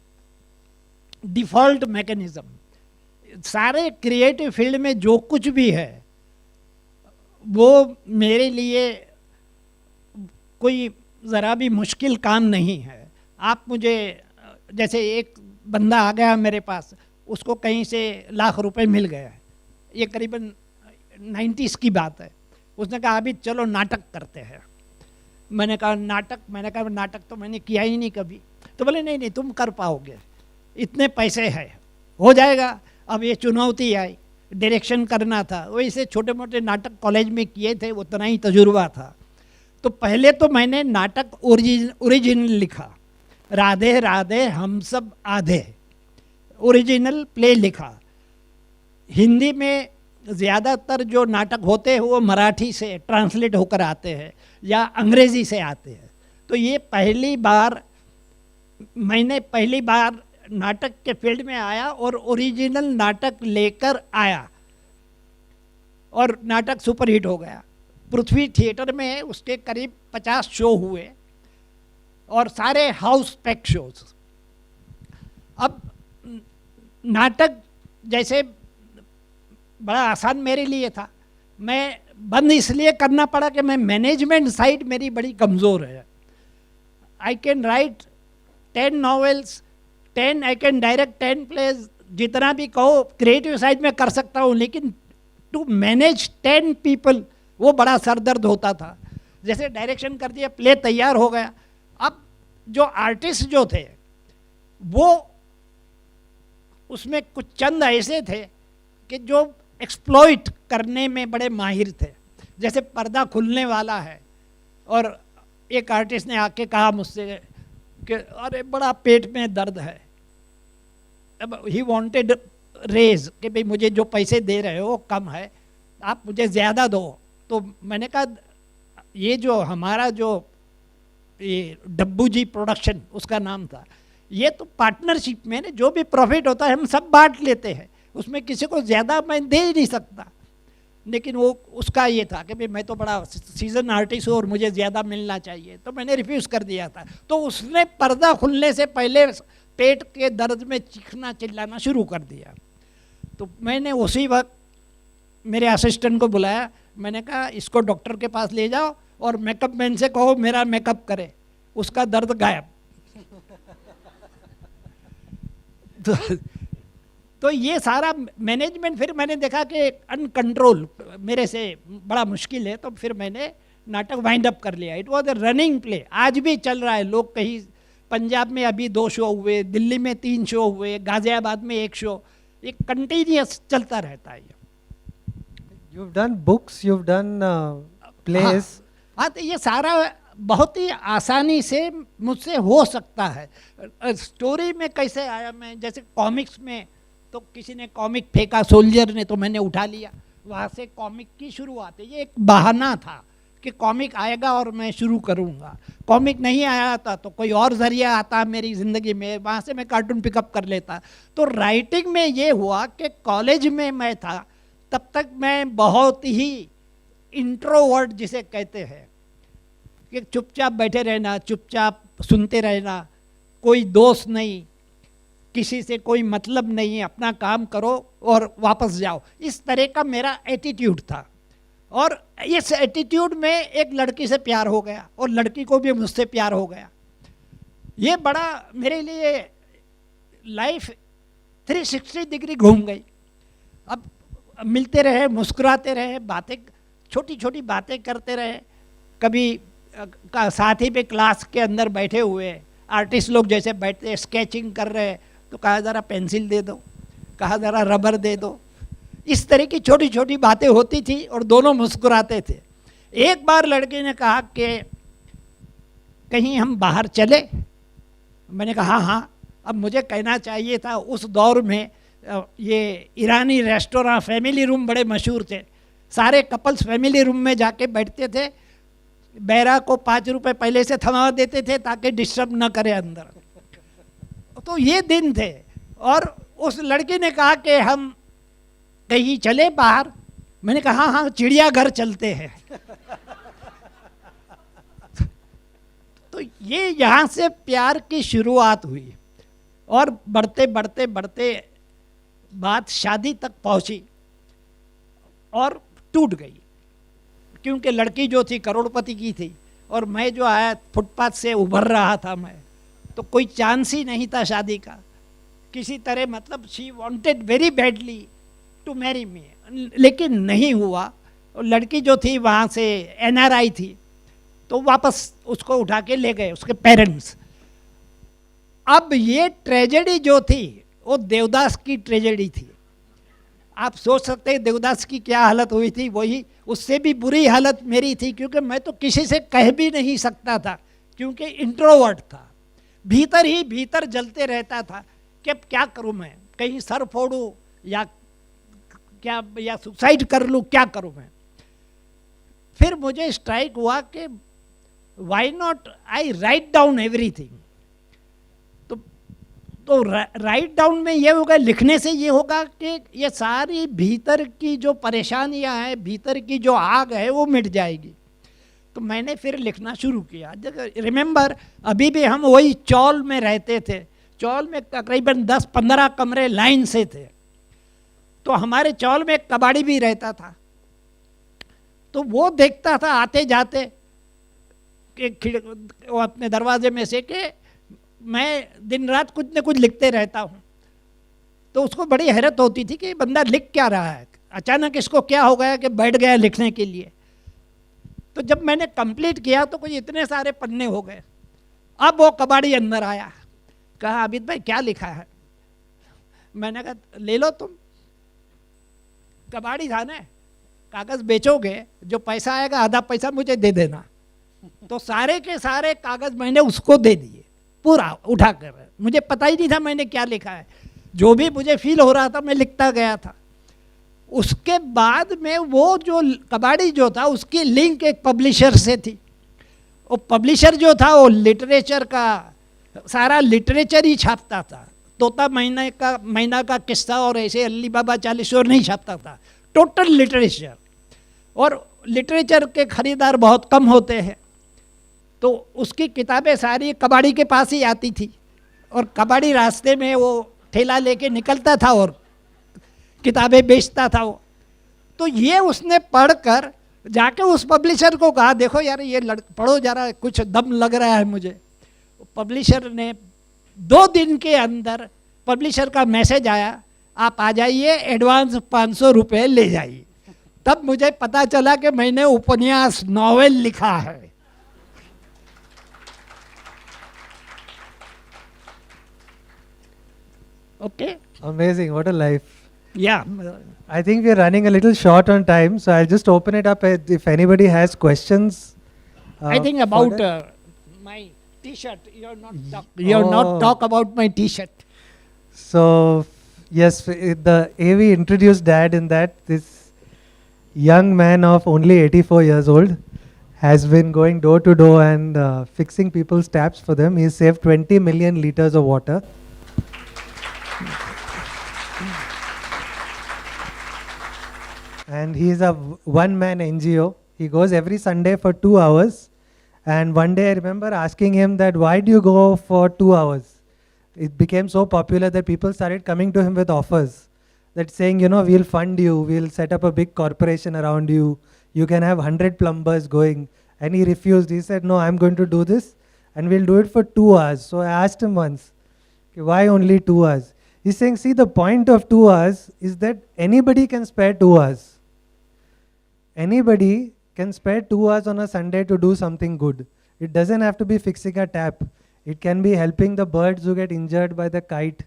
default mechanism. सारे creative field में जो कुछ भी है वो मेरे लिए कोई ज़रा भी मुश्किल काम नहीं है। आप मुझे, जैसे एक बंदा आ गया मेरे पास, उसको कहीं से लाख रुपए मिल गया है, ये करीबन 90s की बात है। उसने कहा अभी चलो नाटक करते हैं। मैंने कहा नाटक तो मैंने किया ही नहीं कभी। तो बोले नहीं तुम कर पाओगे, इतने पैसे हैं, हो जाएगा। अब ये चुनौती आई, डायरेक्शन करना था, वैसे छोटे मोटे नाटक कॉलेज में किए थे, उतना ही तजुर्बा था। तो पहले तो मैंने नाटक ओरिजिनल लिखा, राधे राधे हम सब आधे, ओरिजिनल प्ले लिखा। हिंदी में ज़्यादातर जो नाटक होते हैं वो मराठी से ट्रांसलेट होकर आते हैं या अंग्रेज़ी से आते हैं। तो ये मैंने पहली बार नाटक के फील्ड में आया और ओरिजिनल नाटक लेकर आया, और नाटक सुपरहिट हो गया। पृथ्वी थिएटर में उसके करीब 50 शो हुए और सारे हाउस पैक शोज। अब नाटक जैसे बड़ा आसान मेरे लिए था, मैं बंद इसलिए करना पड़ा कि मैं मैनेजमेंट साइड मेरी बड़ी कमज़ोर है। I can write 10 novels, 10 I can direct 10 plays, जितना भी कहो क्रिएटिव साइड में कर सकता हूँ, लेकिन टू मैनेज 10 पीपल वो बड़ा सरदर्द होता था। जैसे डायरेक्शन कर दिया, प्ले तैयार हो गया, अब जो आर्टिस्ट जो थे वो उसमें कुछ चंद ऐसे थे कि जो एक्सप्लॉइट करने में बड़े माहिर थे। जैसे पर्दा खुलने वाला है और एक आर्टिस्ट ने आके कहा मुझसे कि अरे बड़ा पेट में दर्द है, अब ही वांटेड रेज कि भाई मुझे जो पैसे दे रहे हो कम है, आप मुझे ज़्यादा दो। तो मैंने कहा ये जो हमारा जो ये डब्बू जी प्रोडक्शन उसका नाम था, ये तो पार्टनरशिप में जो भी प्रॉफिट होता है हम सब बांट लेते हैं, उसमें किसी को ज़्यादा मैं दे ही नहीं सकता। लेकिन वो उसका ये था कि भाई मैं तो बड़ा सीजन आर्टिस्ट हूँ और मुझे ज़्यादा मिलना चाहिए, तो मैंने रिफ्यूज़ कर दिया था। तो उसने पर्दा खुलने से पहले पेट के दर्द में चीखना चिल्लाना शुरू कर दिया। तो मैंने उसी वक्त मेरे असिस्टेंट को बुलाया, मैंने कहा इसको डॉक्टर के पास ले जाओ और मेकअप मैन से कहो मेरा मेकअप करे, उसका दर्द गायब। तो ये सारा मैनेजमेंट फिर मैंने देखा कि अनकंट्रोल मेरे से बड़ा मुश्किल है, तो फिर मैंने नाटक वाइंड अप कर लिया। It was a running play, आज भी चल रहा है। लोग कहीं पंजाब में अभी 2 शो हुए, दिल्ली में 3 शो हुए, गाजियाबाद में 1 शो, ये कंटिन्यूस चलता रहता है।
You've done books, you've done plays.
हाँ, तो ये सारा बहुत ही आसानी से मुझसे हो सकता है। स्टोरी में कैसे आया मैं, जैसे कॉमिक्स में तो किसी ने कॉमिक फेंका सोल्जर ने, तो मैंने उठा लिया, वहाँ से कॉमिक की शुरुआत है। ये एक बहाना था कि कॉमिक आएगा और मैं शुरू करूँगा। कॉमिक नहीं आया था तो कोई और ज़रिया आता मेरी ज़िंदगी में, वहाँ से मैं कार्टून पिकअप कर लेता। तो राइटिंग में ये हुआ कि कॉलेज में मैं था तब तक मैं बहुत ही इंट्रोवर्ट जिसे कहते हैं कि चुपचाप बैठे रहना, चुपचाप सुनते रहना, कोई दोस्त नहीं, किसी से कोई मतलब नहीं, अपना काम करो और वापस जाओ, इस तरह का मेरा एटीट्यूड था। और इस एटीट्यूड में एक लड़की से प्यार हो गया और लड़की को भी मुझसे प्यार हो गया। ये बड़ा मेरे लिए लाइफ 360 डिग्री घूम गई। अब मिलते रहे, मुस्कुराते रहे, बातें छोटी छोटी बातें करते रहे। कभी साथी पे क्लास के अंदर बैठे हुए आर्टिस्ट लोग जैसे बैठते स्केचिंग कर रहे, तो कहा ज़रा पेंसिल दे दो, कहा ज़रा रबर दे दो। इस तरह की छोटी छोटी बातें होती थी और दोनों मुस्कुराते थे। एक बार लड़के ने कहा कि कहीं हम बाहर चले। मैंने कहा हाँ। अब मुझे कहना चाहिए था, उस दौर में ये ईरानी रेस्टोरेंट फैमिली रूम बड़े मशहूर थे, सारे कपल्स फैमिली रूम में जाके बैठते थे, बैरा को 5 रुपए पहले से थमा देते थे ताकि डिस्टर्ब न करे अंदर। तो ये दिन थे और उस लड़की ने कहा कि हम कहीं चले बाहर। मैंने कहा हाँ हाँ, चिड़ियाघर चलते हैं। तो ये यहाँ से प्यार की शुरुआत हुई और बढ़ते बढ़ते बढ़ते बात शादी तक पहुँची और टूट गई, क्योंकि लड़की जो थी करोड़पति की थी और मैं जो आया फुटपाथ से उभर रहा था मैं, तो कोई चांस ही नहीं था शादी का किसी तरह। मतलब she wanted very badly to marry me, लेकिन नहीं हुआ। और लड़की जो थी वहाँ से NRI थी, तो वापस उसको उठा के ले गए उसके पेरेंट्स। अब ये ट्रेजेडी जो थी वो देवदास की ट्रेजेडी थी। आप सोच सकते हैं देवदास की क्या हालत हुई थी, वही उससे भी बुरी हालत मेरी थी, क्योंकि मैं तो किसी से कह भी नहीं सकता था क्योंकि इंट्रोवर्ट था। भीतर ही भीतर जलते रहता था कि अब क्या करूं मैं, कहीं सर फोड़ूं या क्या, या सुसाइड कर लूं, क्या करूं मैं। फिर मुझे स्ट्राइक हुआ कि why not I write down everything. तो राइट डाउन में ये होगा, लिखने से ये होगा कि ये सारी भीतर की जो परेशानियां हैं, भीतर की जो आग है वो मिट जाएगी। तो मैंने फिर लिखना शुरू किया। रिमेंबर, अभी भी हम वही चौल में रहते थे। चौल में तकरीबन 10-15 कमरे लाइन से थे। तो हमारे चौल में एक कबाड़ी भी रहता था। तो वो देखता था आते जाते कि वो अपने दरवाजे में से कि मैं दिन रात कुछ न कुछ लिखते रहता हूँ। तो उसको बड़ी हैरत होती थी कि बंदा लिख क्या रहा है, अचानक इसको क्या हो गया कि बैठ गया लिखने के लिए। तो जब मैंने कंप्लीट किया तो कुछ इतने सारे पन्ने हो गए। अब वो कबाड़ी अंदर आया, कहा आबिद भाई क्या लिखा है। मैंने कहा ले लो तुम, कबाड़ी था ना, कागज़ बेचोगे, जो पैसा आएगा आधा पैसा मुझे दे देना। तो सारे के सारे कागज़ मैंने उसको दे दिए, पूरा उठा कर। मुझे पता ही नहीं था मैंने क्या लिखा है, जो भी मुझे फील हो रहा था मैं लिखता गया था। उसके बाद में वो जो कबाड़ी जो था उसकी लिंक एक पब्लिशर से थी। वो पब्लिशर जो था वो लिटरेचर का सारा लिटरेचर ही छापता था। तोता महीना का किस्सा और ऐसे अली बाबा 40 और नहीं छापता था, टोटल लिटरेचर। और लिटरेचर के खरीदार बहुत कम होते हैं, तो उसकी किताबें सारी कबाड़ी के पास ही आती थी। और कबाड़ी रास्ते में वो ठेला लेके निकलता था और किताबें बेचता था वो। तो ये उसने पढ़कर जाके उस पब्लिशर को कहा, देखो यार ये पढ़ो जरा, कुछ दम लग रहा है मुझे। पब्लिशर ने 2 दिन के अंदर पब्लिशर का मैसेज आया, आप आ जाइए, एडवांस 500 रुपये ले जाइए। तब मुझे पता चला कि मैंने उपन्यास, नॉवेल लिखा है। Okay.
Amazing, what a life.
Yeah.
I think we are running a little short on time, so I'll just open it up if anybody has questions.
I think about my T-shirt. You're not talk about my T-shirt.
So yes, the AV introduced Dad in that this young man of only 84 years old has been going door to door and fixing people's taps for them. He saved 20 million liters of water. And he is a one-man NGO. He goes every Sunday for 2 hours. And one day I remember asking him that, why do you go for 2 hours? It became so popular that people started coming to him with offers. That saying, you know, we'll fund you, we'll set up a big corporation around you. You can have 100 plumbers going. And he refused. He said, no, I'm going to do this. And we'll do it for 2 hours. So I asked him once, why only 2 hours? He's saying, see, the point of 2 hours is that anybody can spare 2 hours. Anybody can spare 2 hours on a Sunday to do something good. It doesn't have to be fixing a tap. It can be helping the birds who get injured by the kite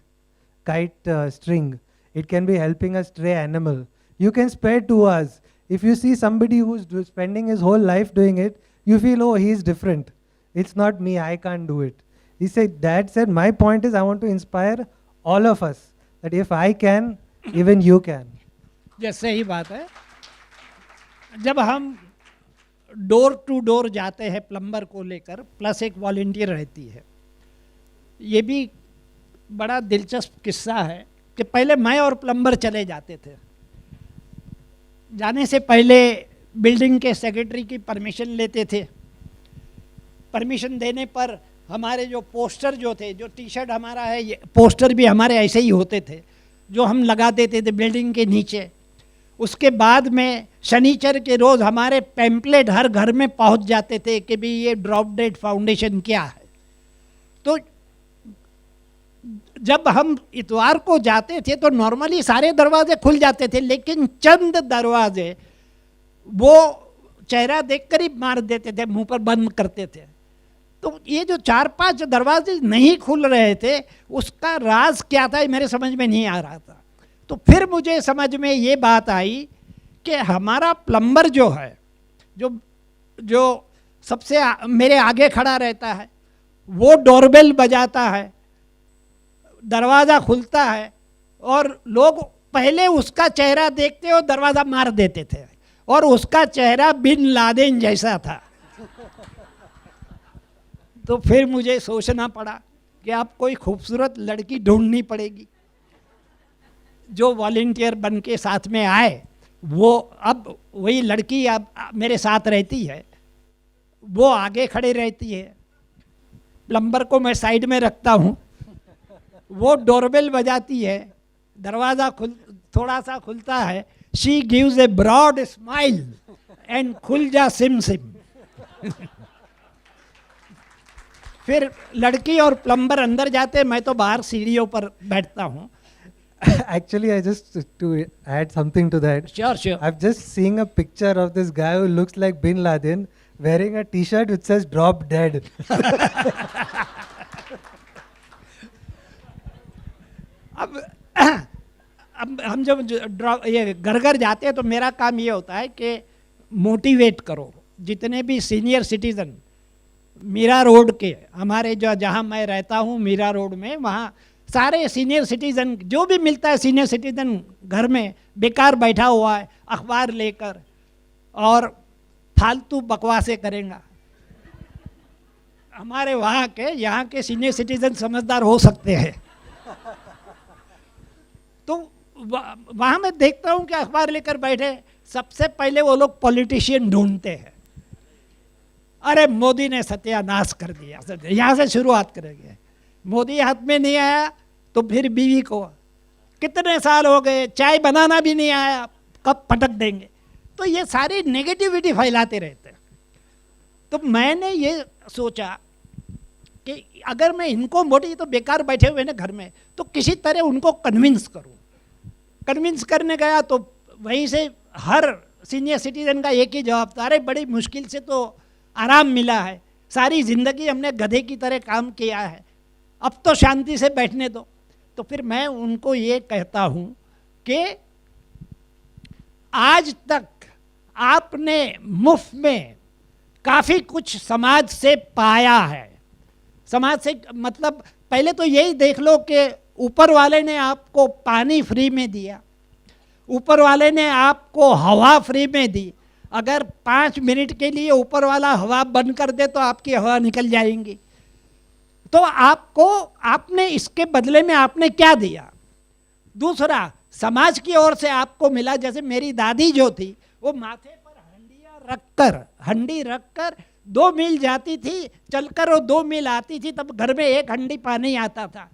string. It can be helping a stray animal. You can spare 2 hours. If you see somebody who's spending his whole life doing it, you feel, oh, he's different. It's not me, I can't do it. He said, Dad said, my point is I want to inspire all of us. That if I can, even you can.
Yes, सही बात है। जब हम door to door जाते हैं plumber को लेकर, plus एक वॉलंटियर रहती है। ये भी बड़ा दिलचस्प किस्सा है कि पहले मैं और प्लम्बर चले जाते थे। जाने से पहले बिल्डिंग के सेक्रेटरी की परमिशन लेते थे। परमिशन देने पर हमारे जो पोस्टर जो थे, जो टी-शर्ट हमारा है, ये पोस्टर भी हमारे ऐसे ही होते थे जो हम लगा देते थे बिल्डिंग के नीचे। उसके बाद में शनिचर के रोज़ हमारे पैम्पलेट हर घर में पहुंच जाते थे कि भी ये ड्रॉप डेड फाउंडेशन क्या है। तो जब हम इतवार को जाते थे तो नॉर्मली सारे दरवाजे खुल जाते थे, लेकिन चंद दरवाजे वो चेहरा देखकर ही मार देते थे, मुंह पर बंद करते थे। तो ये जो 4-5 दरवाजे नहीं खुल रहे थे, उसका राज क्या था मेरे समझ में नहीं आ रहा था। तो फिर मुझे समझ में ये बात आई कि हमारा प्लम्बर जो है, जो सबसे मेरे आगे खड़ा रहता है, वो डोरबेल बजाता है, दरवाज़ा खुलता है और लोग पहले उसका चेहरा देखते और दरवाज़ा मार देते थे, और उसका चेहरा बिन लादेन जैसा था। तो फिर मुझे सोचना पड़ा कि अब कोई खूबसूरत लड़की ढूंढनी पड़ेगी जो वॉलंटियर बन के साथ में आए। वो अब वही लड़की अब मेरे साथ रहती है, वो आगे खड़े रहती है, प्लम्बर को मैं साइड में रखता हूँ, वो डोरबेल बजाती है, दरवाज़ा थोड़ा सा खुलता है, she gives a broad smile and खुल जा सिम सिम। फिर लड़की और प्लम्बर अंदर जाते, मैं तो बाहर सीढ़ियों पर बैठता हूँ।
Actually, I just to add something to that.
Sure, sure.
I've just seen a picture of this guy who looks like Bin Laden wearing a T-shirt which says "Drop Dead."
अब हम जब ये घर घर जाते हैं तो मेरा काम ये होता है कि मोटिवेट करो जितने भी सीनियर सिटीज़न मीरा रोड के, हमारे जो जहाँ मैं रहता हूँ मीरा रोड में, वहाँ सारे सीनियर सिटीज़न जो भी मिलता है, सीनियर सिटीज़न घर में बेकार बैठा हुआ है अखबार लेकर और फालतू बकवासें करेगा। हमारे यहाँ के सीनियर सिटीज़न समझदार हो सकते हैं। तो वहाँ मैं देखता हूँ कि अखबार लेकर बैठे, सबसे पहले वो लोग पॉलिटिशियन ढूंढते हैं। अरे मोदी ने सत्यानाश कर दिया, यहाँ से शुरुआत करेंगे। मोदी हाथ में नहीं आया तो फिर बीवी को, कितने साल हो गए चाय बनाना भी नहीं आया, कब पटक देंगे। तो ये सारी नेगेटिविटी फैलाते रहते हैं। तो मैंने ये सोचा कि अगर मैं इनको मोटी, तो बेकार बैठे हुए ना घर में, तो किसी तरह उनको कन्विंस करूं। कन्विंस करने गया तो वहीं से हर सीनियर सिटीजन का एक ही जवाब था, अरे बड़ी मुश्किल से तो आराम मिला है, सारी ज़िंदगी हमने गधे की तरह काम किया है, अब तो शांति से बैठने दो। तो फिर मैं उनको ये कहता हूँ कि आज तक आपने मुफ्त में काफ़ी कुछ समाज से पाया है। समाज से मतलब पहले तो यही देख लो कि ऊपर वाले ने आपको पानी फ्री में दिया, ऊपर वाले ने आपको हवा फ्री में दी। अगर 5 मिनट के लिए ऊपर वाला हवा बंद कर दे तो आपकी हवा निकल जाएंगी। तो आपने इसके बदले में आपने क्या दिया? दूसरा, समाज की ओर से आपको मिला। जैसे मेरी दादी जो थी, वो माथे पर हंडी रखकर 2 मील जाती थी, चलकर वो 2 मील आती थी, तब घर में 1 हंडी पानी आता था।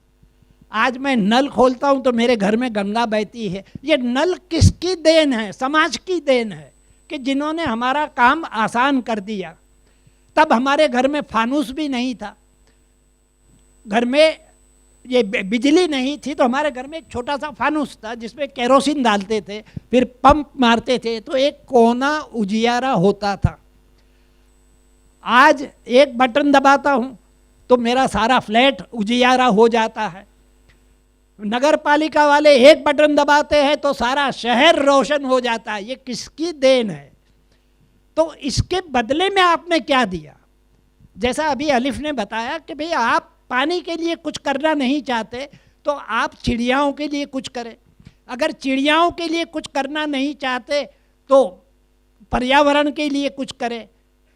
आज मैं नल खोलता हूँ तो मेरे घर में गंगा बहती है। ये नल किसकी देन है? समाज की देन है कि जिन्होंने हमारा काम आसान कर दिया। तब हमारे घर में फानूस भी नहीं था, घर में ये बिजली नहीं थी, तो हमारे घर में एक छोटा सा फानूस था जिसमें केरोसिन डालते थे, फिर पंप मारते थे तो एक कोना उजियारा होता था। आज एक बटन दबाता हूँ तो मेरा सारा फ्लैट उजियारा हो जाता है। नगर पालिका वाले एक बटन दबाते हैं तो सारा शहर रोशन हो जाता है। ये किसकी देन है? तो इसके बदले में आपने क्या दिया? जैसा अभी अलिफ ने बताया कि भाई आप पानी के लिए कुछ करना नहीं चाहते तो आप चिड़ियाओं के लिए कुछ करें। अगर चिड़ियाओं के लिए कुछ करना नहीं चाहते तो पर्यावरण के लिए कुछ करें।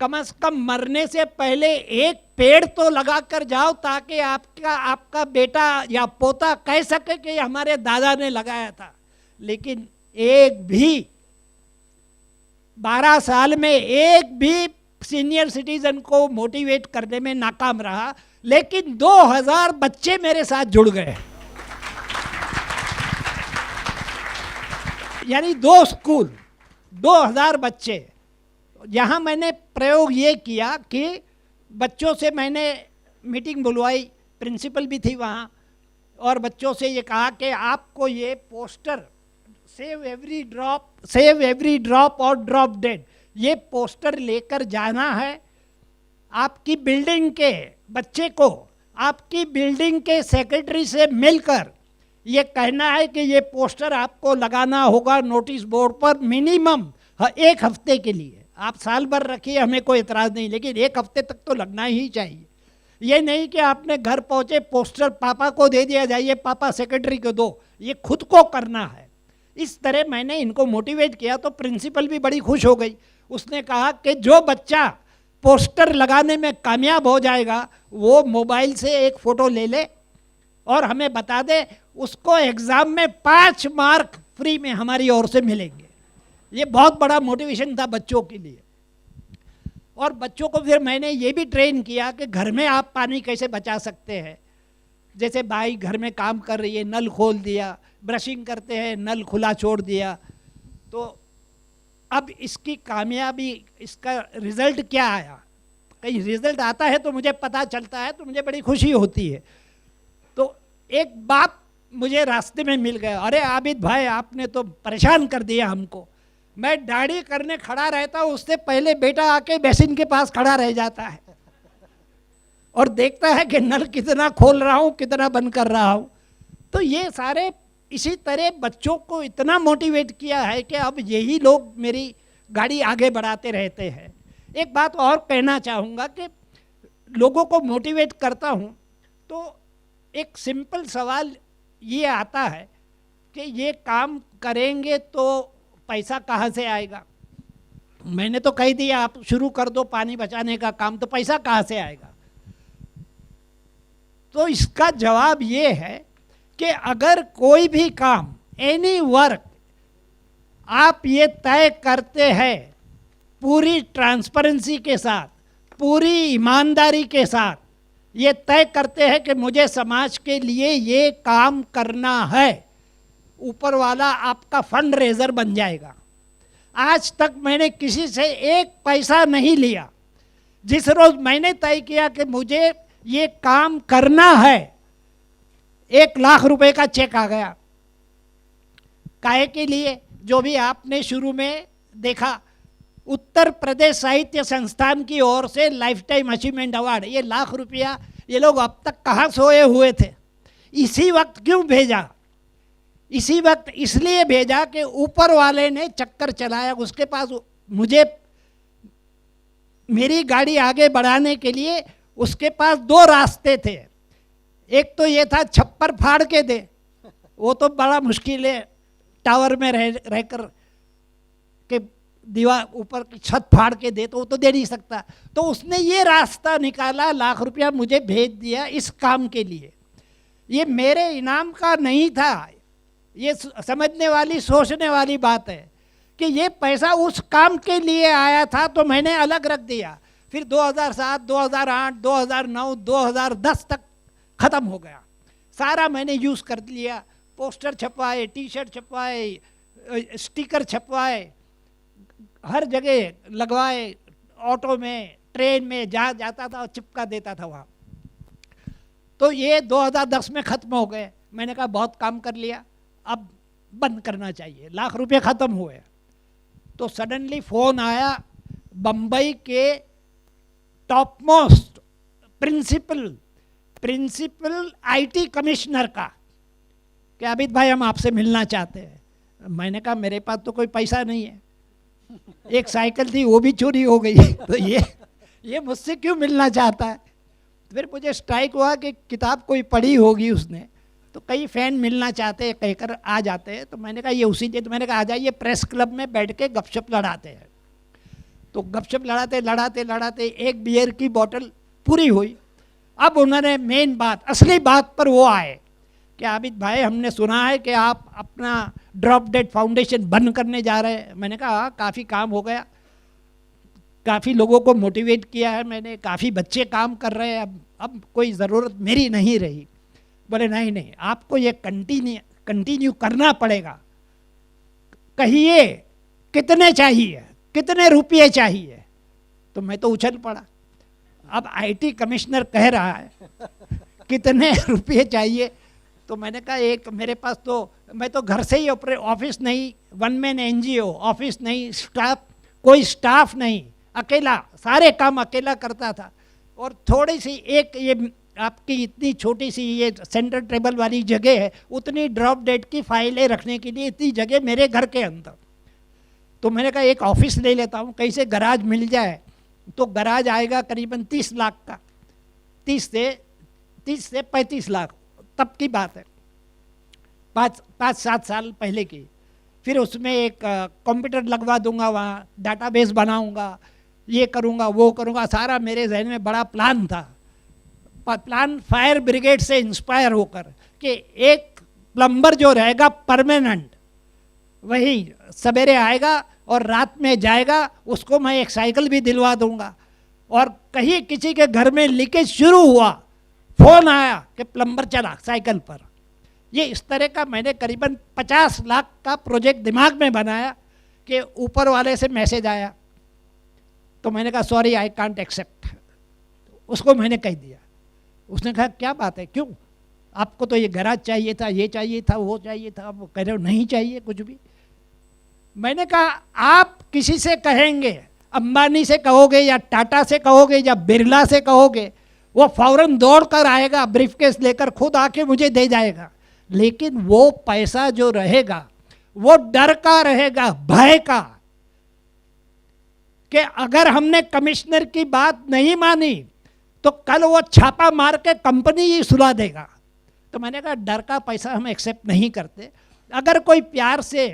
कम से कम मरने से पहले एक पेड़ तो लगा कर जाओ ताकि आपका बेटा या पोता कह सके कि हमारे दादा ने लगाया था। लेकिन एक भी 12 साल में एक भी सीनियर सिटीजन को मोटिवेट करने में नाकाम रहा। लेकिन 2000 बच्चे मेरे साथ जुड़ गए, यानी 2 स्कूल, 2000 बच्चे। यहाँ मैंने प्रयोग ये किया कि बच्चों से मैंने मीटिंग बुलवाई, प्रिंसिपल भी थी वहाँ, और बच्चों से ये कहा कि आपको ये पोस्टर सेव एवरी ड्रॉप और ड्रॉप डेड, ये पोस्टर लेकर जाना है। आपकी बिल्डिंग के बच्चे को आपकी बिल्डिंग के सेक्रेटरी से मिलकर ये कहना है कि ये पोस्टर आपको लगाना होगा नोटिस बोर्ड पर मिनिमम 1 हफ्ते के लिए। आप साल भर रखिए, हमें कोई एतराज़ नहीं, लेकिन 1 हफ्ते तक तो लगना ही चाहिए। ये नहीं कि आपने घर पहुंचे पोस्टर पापा को दे दिया, जाइए पापा सेक्रेटरी को दो, ये खुद को करना है। इस तरह मैंने इनको मोटिवेट किया तो प्रिंसिपल भी बड़ी खुश हो गई। उसने कहा कि जो बच्चा पोस्टर लगाने में कामयाब हो जाएगा वो मोबाइल से एक फ़ोटो ले ले और हमें बता दे, उसको एग्ज़ाम में 5 मार्क फ्री में हमारी ओर से मिलेंगे। ये बहुत बड़ा मोटिवेशन था बच्चों के लिए। और बच्चों को फिर मैंने ये भी ट्रेन किया कि घर में आप पानी कैसे बचा सकते हैं। जैसे भाई घर में काम कर रही है, नल खोल दिया, ब्रशिंग करते हैं नल खुला छोड़ दिया, तो अब इसकी कामयाबी, इसका रिज़ल्ट क्या आया, कहीं रिज़ल्ट आता है तो मुझे पता चलता है तो मुझे बड़ी खुशी होती है। तो एक बात मुझे रास्ते में मिल गया, अरे आबिद भाई आपने तो परेशान कर दिया हमको। मैं दाढ़ी करने खड़ा रहता हूँ, उससे पहले बेटा आके बेसिन के पास खड़ा रह जाता है और देखता है कि नल कितना खोल रहा हूँ, कितना बंद कर रहा हूँ। तो ये सारे इसी तरह बच्चों को इतना मोटिवेट किया है कि अब यही लोग मेरी गाड़ी आगे बढ़ाते रहते हैं। एक बात और कहना चाहूँगा कि लोगों को मोटिवेट करता हूँ तो एक सिंपल सवाल ये आता है कि ये काम करेंगे तो पैसा कहाँ से आएगा। मैंने तो कह दिया आप शुरू कर दो पानी बचाने का काम, तो पैसा कहाँ से आएगा। तो इसका जवाब ये है कि अगर कोई भी काम, एनी वर्क आप ये तय करते हैं पूरी ट्रांसपेरेंसी के साथ, पूरी ईमानदारी के साथ, ये तय करते हैं कि मुझे समाज के लिए ये काम करना है, ऊपर वाला आपका फंड रेजर बन जाएगा। आज तक मैंने किसी से एक पैसा नहीं लिया। जिस रोज मैंने तय किया कि मुझे ये काम करना है, 1 लाख रुपए का चेक आ गया। काहे के लिए? जो भी आपने शुरू में देखा, उत्तर प्रदेश साहित्य संस्थान की ओर से लाइफ टाइम अचीवमेंट अवार्ड, ये 1 लाख रुपया ये लोग अब तक कहाँ सोए हुए थे। इसी वक्त क्यों भेजा? इसी वक्त इसलिए भेजा कि ऊपर वाले ने चक्कर चलाया उसके पास। मुझे मेरी गाड़ी आगे बढ़ाने के लिए उसके पास 2 रास्ते थे। एक तो ये था छप्पर फाड़ के दे, वो तो बड़ा मुश्किल है, टावर में रहकर के दीवार ऊपर की छत फाड़ के दे तो वो तो दे नहीं सकता। तो उसने ये रास्ता निकाला, 1 लाख रुपया मुझे भेज दिया इस काम के लिए। ये मेरे इनाम का नहीं था। ये समझने वाली, सोचने वाली बात है कि ये पैसा उस काम के लिए आया था तो मैंने अलग रख दिया। फिर 2007, 2008, 2009, 2010 तक ख़त्म हो गया। सारा मैंने यूज़ कर लिया। पोस्टर छपवाए, टी शर्ट छपवाए, स्टिकर छपवाए, हर जगह लगवाए, ऑटो में, ट्रेन में जहाँ जाता था चिपका देता था वहाँ। तो ये 2010 में ख़त्म हो गए। मैंने कहा बहुत काम कर लिया, अब बंद करना चाहिए। 1 लाख रुपये ख़त्म हुए। तो सडनली फ़ोन आया बम्बई के top most principal IT commissioner का कि आबिद भाई हम आपसे मिलना चाहते हैं। मैंने कहा मेरे पास तो कोई पैसा नहीं है, एक साइकिल थी वो भी चोरी हो गई तो ये मुझसे क्यों मिलना चाहता है। फिर मुझे स्ट्राइक हुआ कि किताब कोई पढ़ी होगी उसने, तो कई फैन मिलना चाहते हैं कहकर आ जाते हैं। तो मैंने कहा ये उसी लिए, तो मैंने कहा आ जाइए प्रेस क्लब में बैठ के गपशप लड़ाते हैं। तो गपशप लड़ाते एक बियर की बोतल पूरी हुई। अब उन्होंने मेन बात, असली बात पर वो आए कि आबिद भाई हमने सुना है कि आप अपना ड्रॉप डेड फाउंडेशन बंद करने जा रहे हैं। मैंने कहा काफ़ी काम हो गया, काफ़ी लोगों को मोटिवेट किया है मैंने, काफ़ी बच्चे काम कर रहे हैं, अब कोई ज़रूरत मेरी नहीं रही। बोले नहीं आपको ये कंटिन्यू करना पड़ेगा। कहिए कितने चाहिए, कितने रुपये चाहिए। तो मैं तो उछल पड़ा। अब आईटी कमिश्नर कह रहा है कितने रुपये चाहिए। तो मैंने कहा एक मेरे पास तो, मैं तो घर से ही ऑफिस नहीं, 1 मैन NGO, ऑफिस नहीं, कोई स्टाफ नहीं, अकेला सारे काम अकेला करता था। और थोड़ी सी एक ये आपकी इतनी छोटी सी ये सेंटर टेबल वाली जगह है, उतनी ड्रॉप डेड की फाइलें रखने के लिए इतनी जगह मेरे घर के अंदर। तो मैंने कहा एक ऑफिस ले लेता हूँ, कहीं से गराज मिल जाए। तो गराज आएगा करीबन 30 लाख का। 30 से 35 लाख, तब की बात है, 5-7 साल पहले की। फिर उसमें एक कंप्यूटर लगवा दूंगा, वहाँ डाटाबेस बनाऊंगा, ये करूंगा वो करूंगा, सारा मेरे जहन में बड़ा प्लान था। प्लान फायर ब्रिगेड से इंस्पायर होकर कि एक प्लम्बर जो रहेगा परमानेंट, वही सवेरे आएगा और रात में जाएगा, उसको मैं एक साइकिल भी दिलवा दूंगा। और कहीं किसी के घर में लीकेज शुरू हुआ, फोन आया कि प्लम्बर चला साइकिल पर। ये इस तरह का मैंने करीबन 50 लाख का प्रोजेक्ट दिमाग में बनाया कि ऊपर वाले से मैसेज आया, तो मैंने कहा सॉरी आई कांट एक्सेप्ट। उसको मैंने कह दिया। उसने कहा क्या बात है, क्यों, आपको तो ये गैराज चाहिए था, ये चाहिए था, वो चाहिए था, वो कह रहे हो नहीं चाहिए कुछ भी। मैंने कहा आप किसी से कहेंगे, अंबानी से कहोगे या टाटा से कहोगे या बिरला से कहोगे, वो फौरन दौड़ कर आएगा, ब्रीफकेस लेकर खुद आके मुझे दे जाएगा। लेकिन वो पैसा जो रहेगा वो डर का रहेगा, भय का, कि अगर हमने कमिश्नर की बात नहीं मानी तो कल वो छापा मार के कंपनी ही सुला देगा। तो मैंने कहा डर का पैसा हम एक्सेप्ट नहीं करते। अगर कोई प्यार से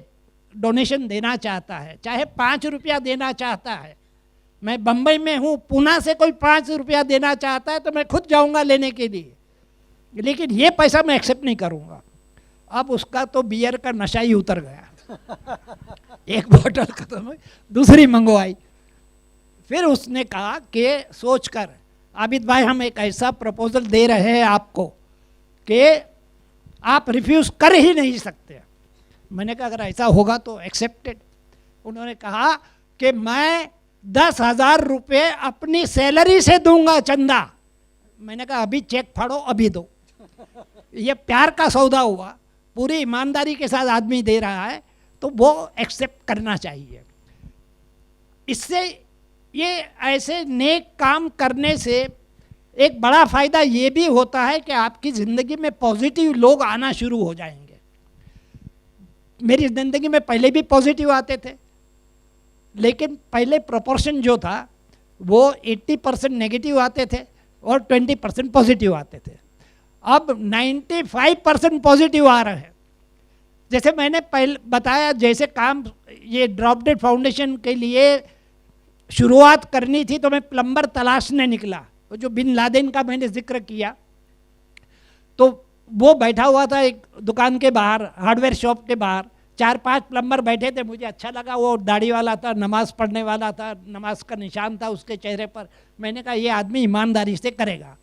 डोनेशन देना चाहता है, चाहे 5 रुपया देना चाहता है, मैं बम्बई में हूँ, पुणे से कोई 5 रुपया देना चाहता है तो मैं खुद जाऊँगा लेने के लिए, लेकिन ये पैसा मैं एक्सेप्ट नहीं करूँगा। अब उसका तो बियर का नशा ही उतर गया। एक बोतल खत्म हुई, दूसरी मंगवाई। फिर उसने कहा कि सोचकर आबिद भाई हम एक ऐसा प्रपोजल दे रहे हैं आपको कि आप रिफ्यूज़ कर ही नहीं सकते। मैंने कहा अगर ऐसा होगा तो एक्सेप्टेड। उन्होंने कहा कि मैं 10,000 रुपये अपनी सैलरी से दूंगा चंदा। मैंने कहा अभी चेक फाड़ो, अभी दो। ये प्यार का सौदा हुआ, पूरी ईमानदारी के साथ आदमी दे रहा है तो वो एक्सेप्ट करना चाहिए। इससे ये ऐसे नेक काम करने से एक बड़ा फ़ायदा ये भी होता है कि आपकी ज़िंदगी में पॉजिटिव लोग आना शुरू हो जाएंगे। मेरी ज़िंदगी में पहले भी पॉजिटिव आते थे, लेकिन पहले प्रोपोर्शन जो था वो 80% नेगेटिव आते थे और 20% पॉजिटिव आते थे। अब 95% पॉजिटिव आ रहे हैं। जैसे मैंने पहले बताया, जैसे काम ये ड्रॉप डेड फाउंडेशन के लिए शुरुआत करनी थी तो मैं प्लम्बर तलाशने निकला। तो जो बिन लादेन का मैंने जिक्र किया, तो वो बैठा हुआ था एक दुकान के बाहर, हार्डवेयर शॉप के बाहर, 4-5 प्लम्बर बैठे थे। मुझे अच्छा लगा, वो दाढ़ी वाला था, नमाज़ पढ़ने वाला था, नमाज का निशान था उसके चेहरे पर। मैंने कहा ये आदमी ईमानदारी से करेगा।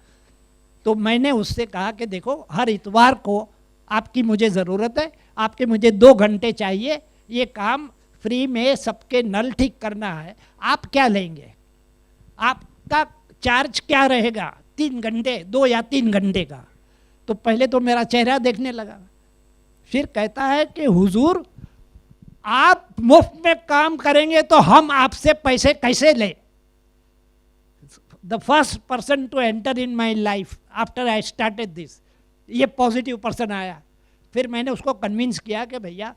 तो मैंने उससे कहा कि देखो हर इतवार को आपकी मुझे ज़रूरत है, आपके मुझे 2 घंटे चाहिए, ये काम फ्री में सबके नल ठीक करना है, आप क्या लेंगे, आपका चार्ज क्या रहेगा 3 घंटे, 2 या 3 घंटे का। तो पहले तो मेरा चेहरा देखने लगा, फिर कहता है कि हुजूर आप मुफ्त में काम करेंगे तो हम आपसे पैसे कैसे लें। The first person to enter in my life after I started this, ये पॉजिटिव पर्सन आया। फिर मैंने उसको कन्विंस किया कि भैया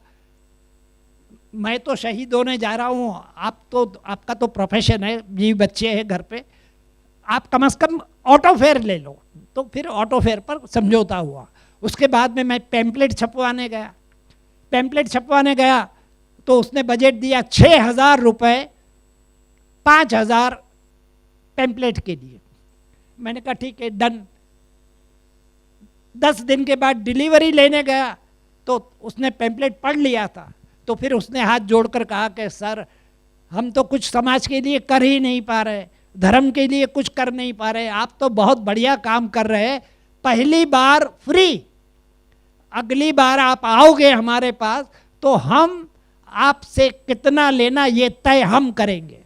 मैं तो शहीद होने जा रहा हूँ, आपका तो प्रोफेशन है, बीवी बच्चे हैं घर पे, आप कम से कम ऑटो फेयर ले लो। तो फिर ऑटो फेयर पर समझौता हुआ। उसके बाद में मैं पैम्पलेट छपवाने गया। पैम्पलेट छपवाने गया तो उसने बजट दिया 6,000 रुपये 5,000 पैम्पलेट के लिए। मैंने कहा ठीक है डन। 10 दिन के बाद डिलीवरी लेने गया तो उसने पैम्पलेट पढ़ लिया था। तो फिर उसने हाथ जोड़कर कहा कि सर हम तो कुछ समाज के लिए कर ही नहीं पा रहे, धर्म के लिए कुछ कर नहीं पा रहे, आप तो बहुत बढ़िया काम कर रहे हैं, पहली बार फ्री, अगली बार आप आओगे हमारे पास तो हम आपसे कितना लेना ये तय हम करेंगे।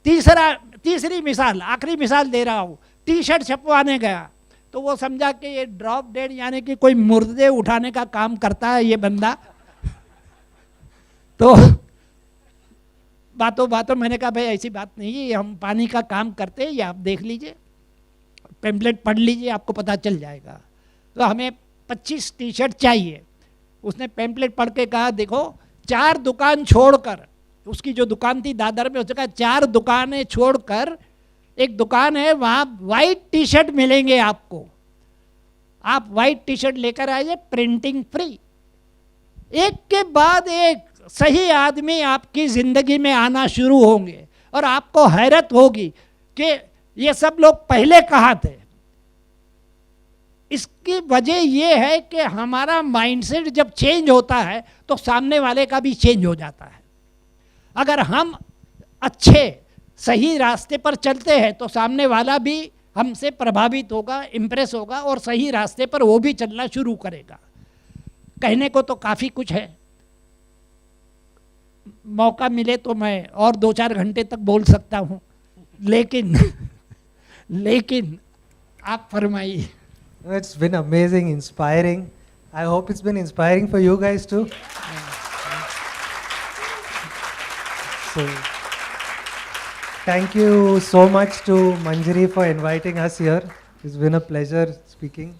तीसरी मिसाल, आखिरी मिसाल दे रहा हूँ। टी-शर्ट छपवाने गया तो वो समझा कि ये ड्रॉप डेड यानी कि कोई मुर्दे उठाने का काम करता है ये बंदा। तो बातों बातों मैंने कहा भाई ऐसी बात नहीं है, हम पानी का काम करते हैं, ये आप देख लीजिए, पैम्पलेट पढ़ लीजिए, आपको पता चल जाएगा। तो हमें 25 टी-शर्ट चाहिए। उसने पैम्पलेट पढ़ के कहा देखो 4 दुकान छोड़कर, उसकी जो दुकान थी दादर में, उसने कहा 4 दुकानें छोड़कर एक दुकान है, वहाँ वाइट टी शर्ट मिलेंगे आपको, आप वाइट टी शर्ट लेकर आइए, प्रिंटिंग फ्री। एक के बाद एक सही आदमी आपकी ज़िंदगी में आना शुरू होंगे और आपको हैरत होगी कि ये सब लोग पहले कहाँ थे। इसकी वजह ये है कि हमारा माइंडसेट जब चेंज होता है तो सामने वाले का भी चेंज हो जाता है। अगर हम अच्छे सही रास्ते पर चलते हैं तो सामने वाला भी हमसे प्रभावित होगा, इम्प्रेस होगा और सही रास्ते पर वो भी चलना शुरू करेगा। कहने को तो काफ़ी कुछ है, मौका मिले तो मैं और 2-4 घंटे तक बोल सकता हूँ, लेकिन आप फरमाइए।
It's been amazing, inspiring. I hope it's been inspiring for you guys too. So, thank you so much to Manjari for inviting us here. It's been a pleasure speaking.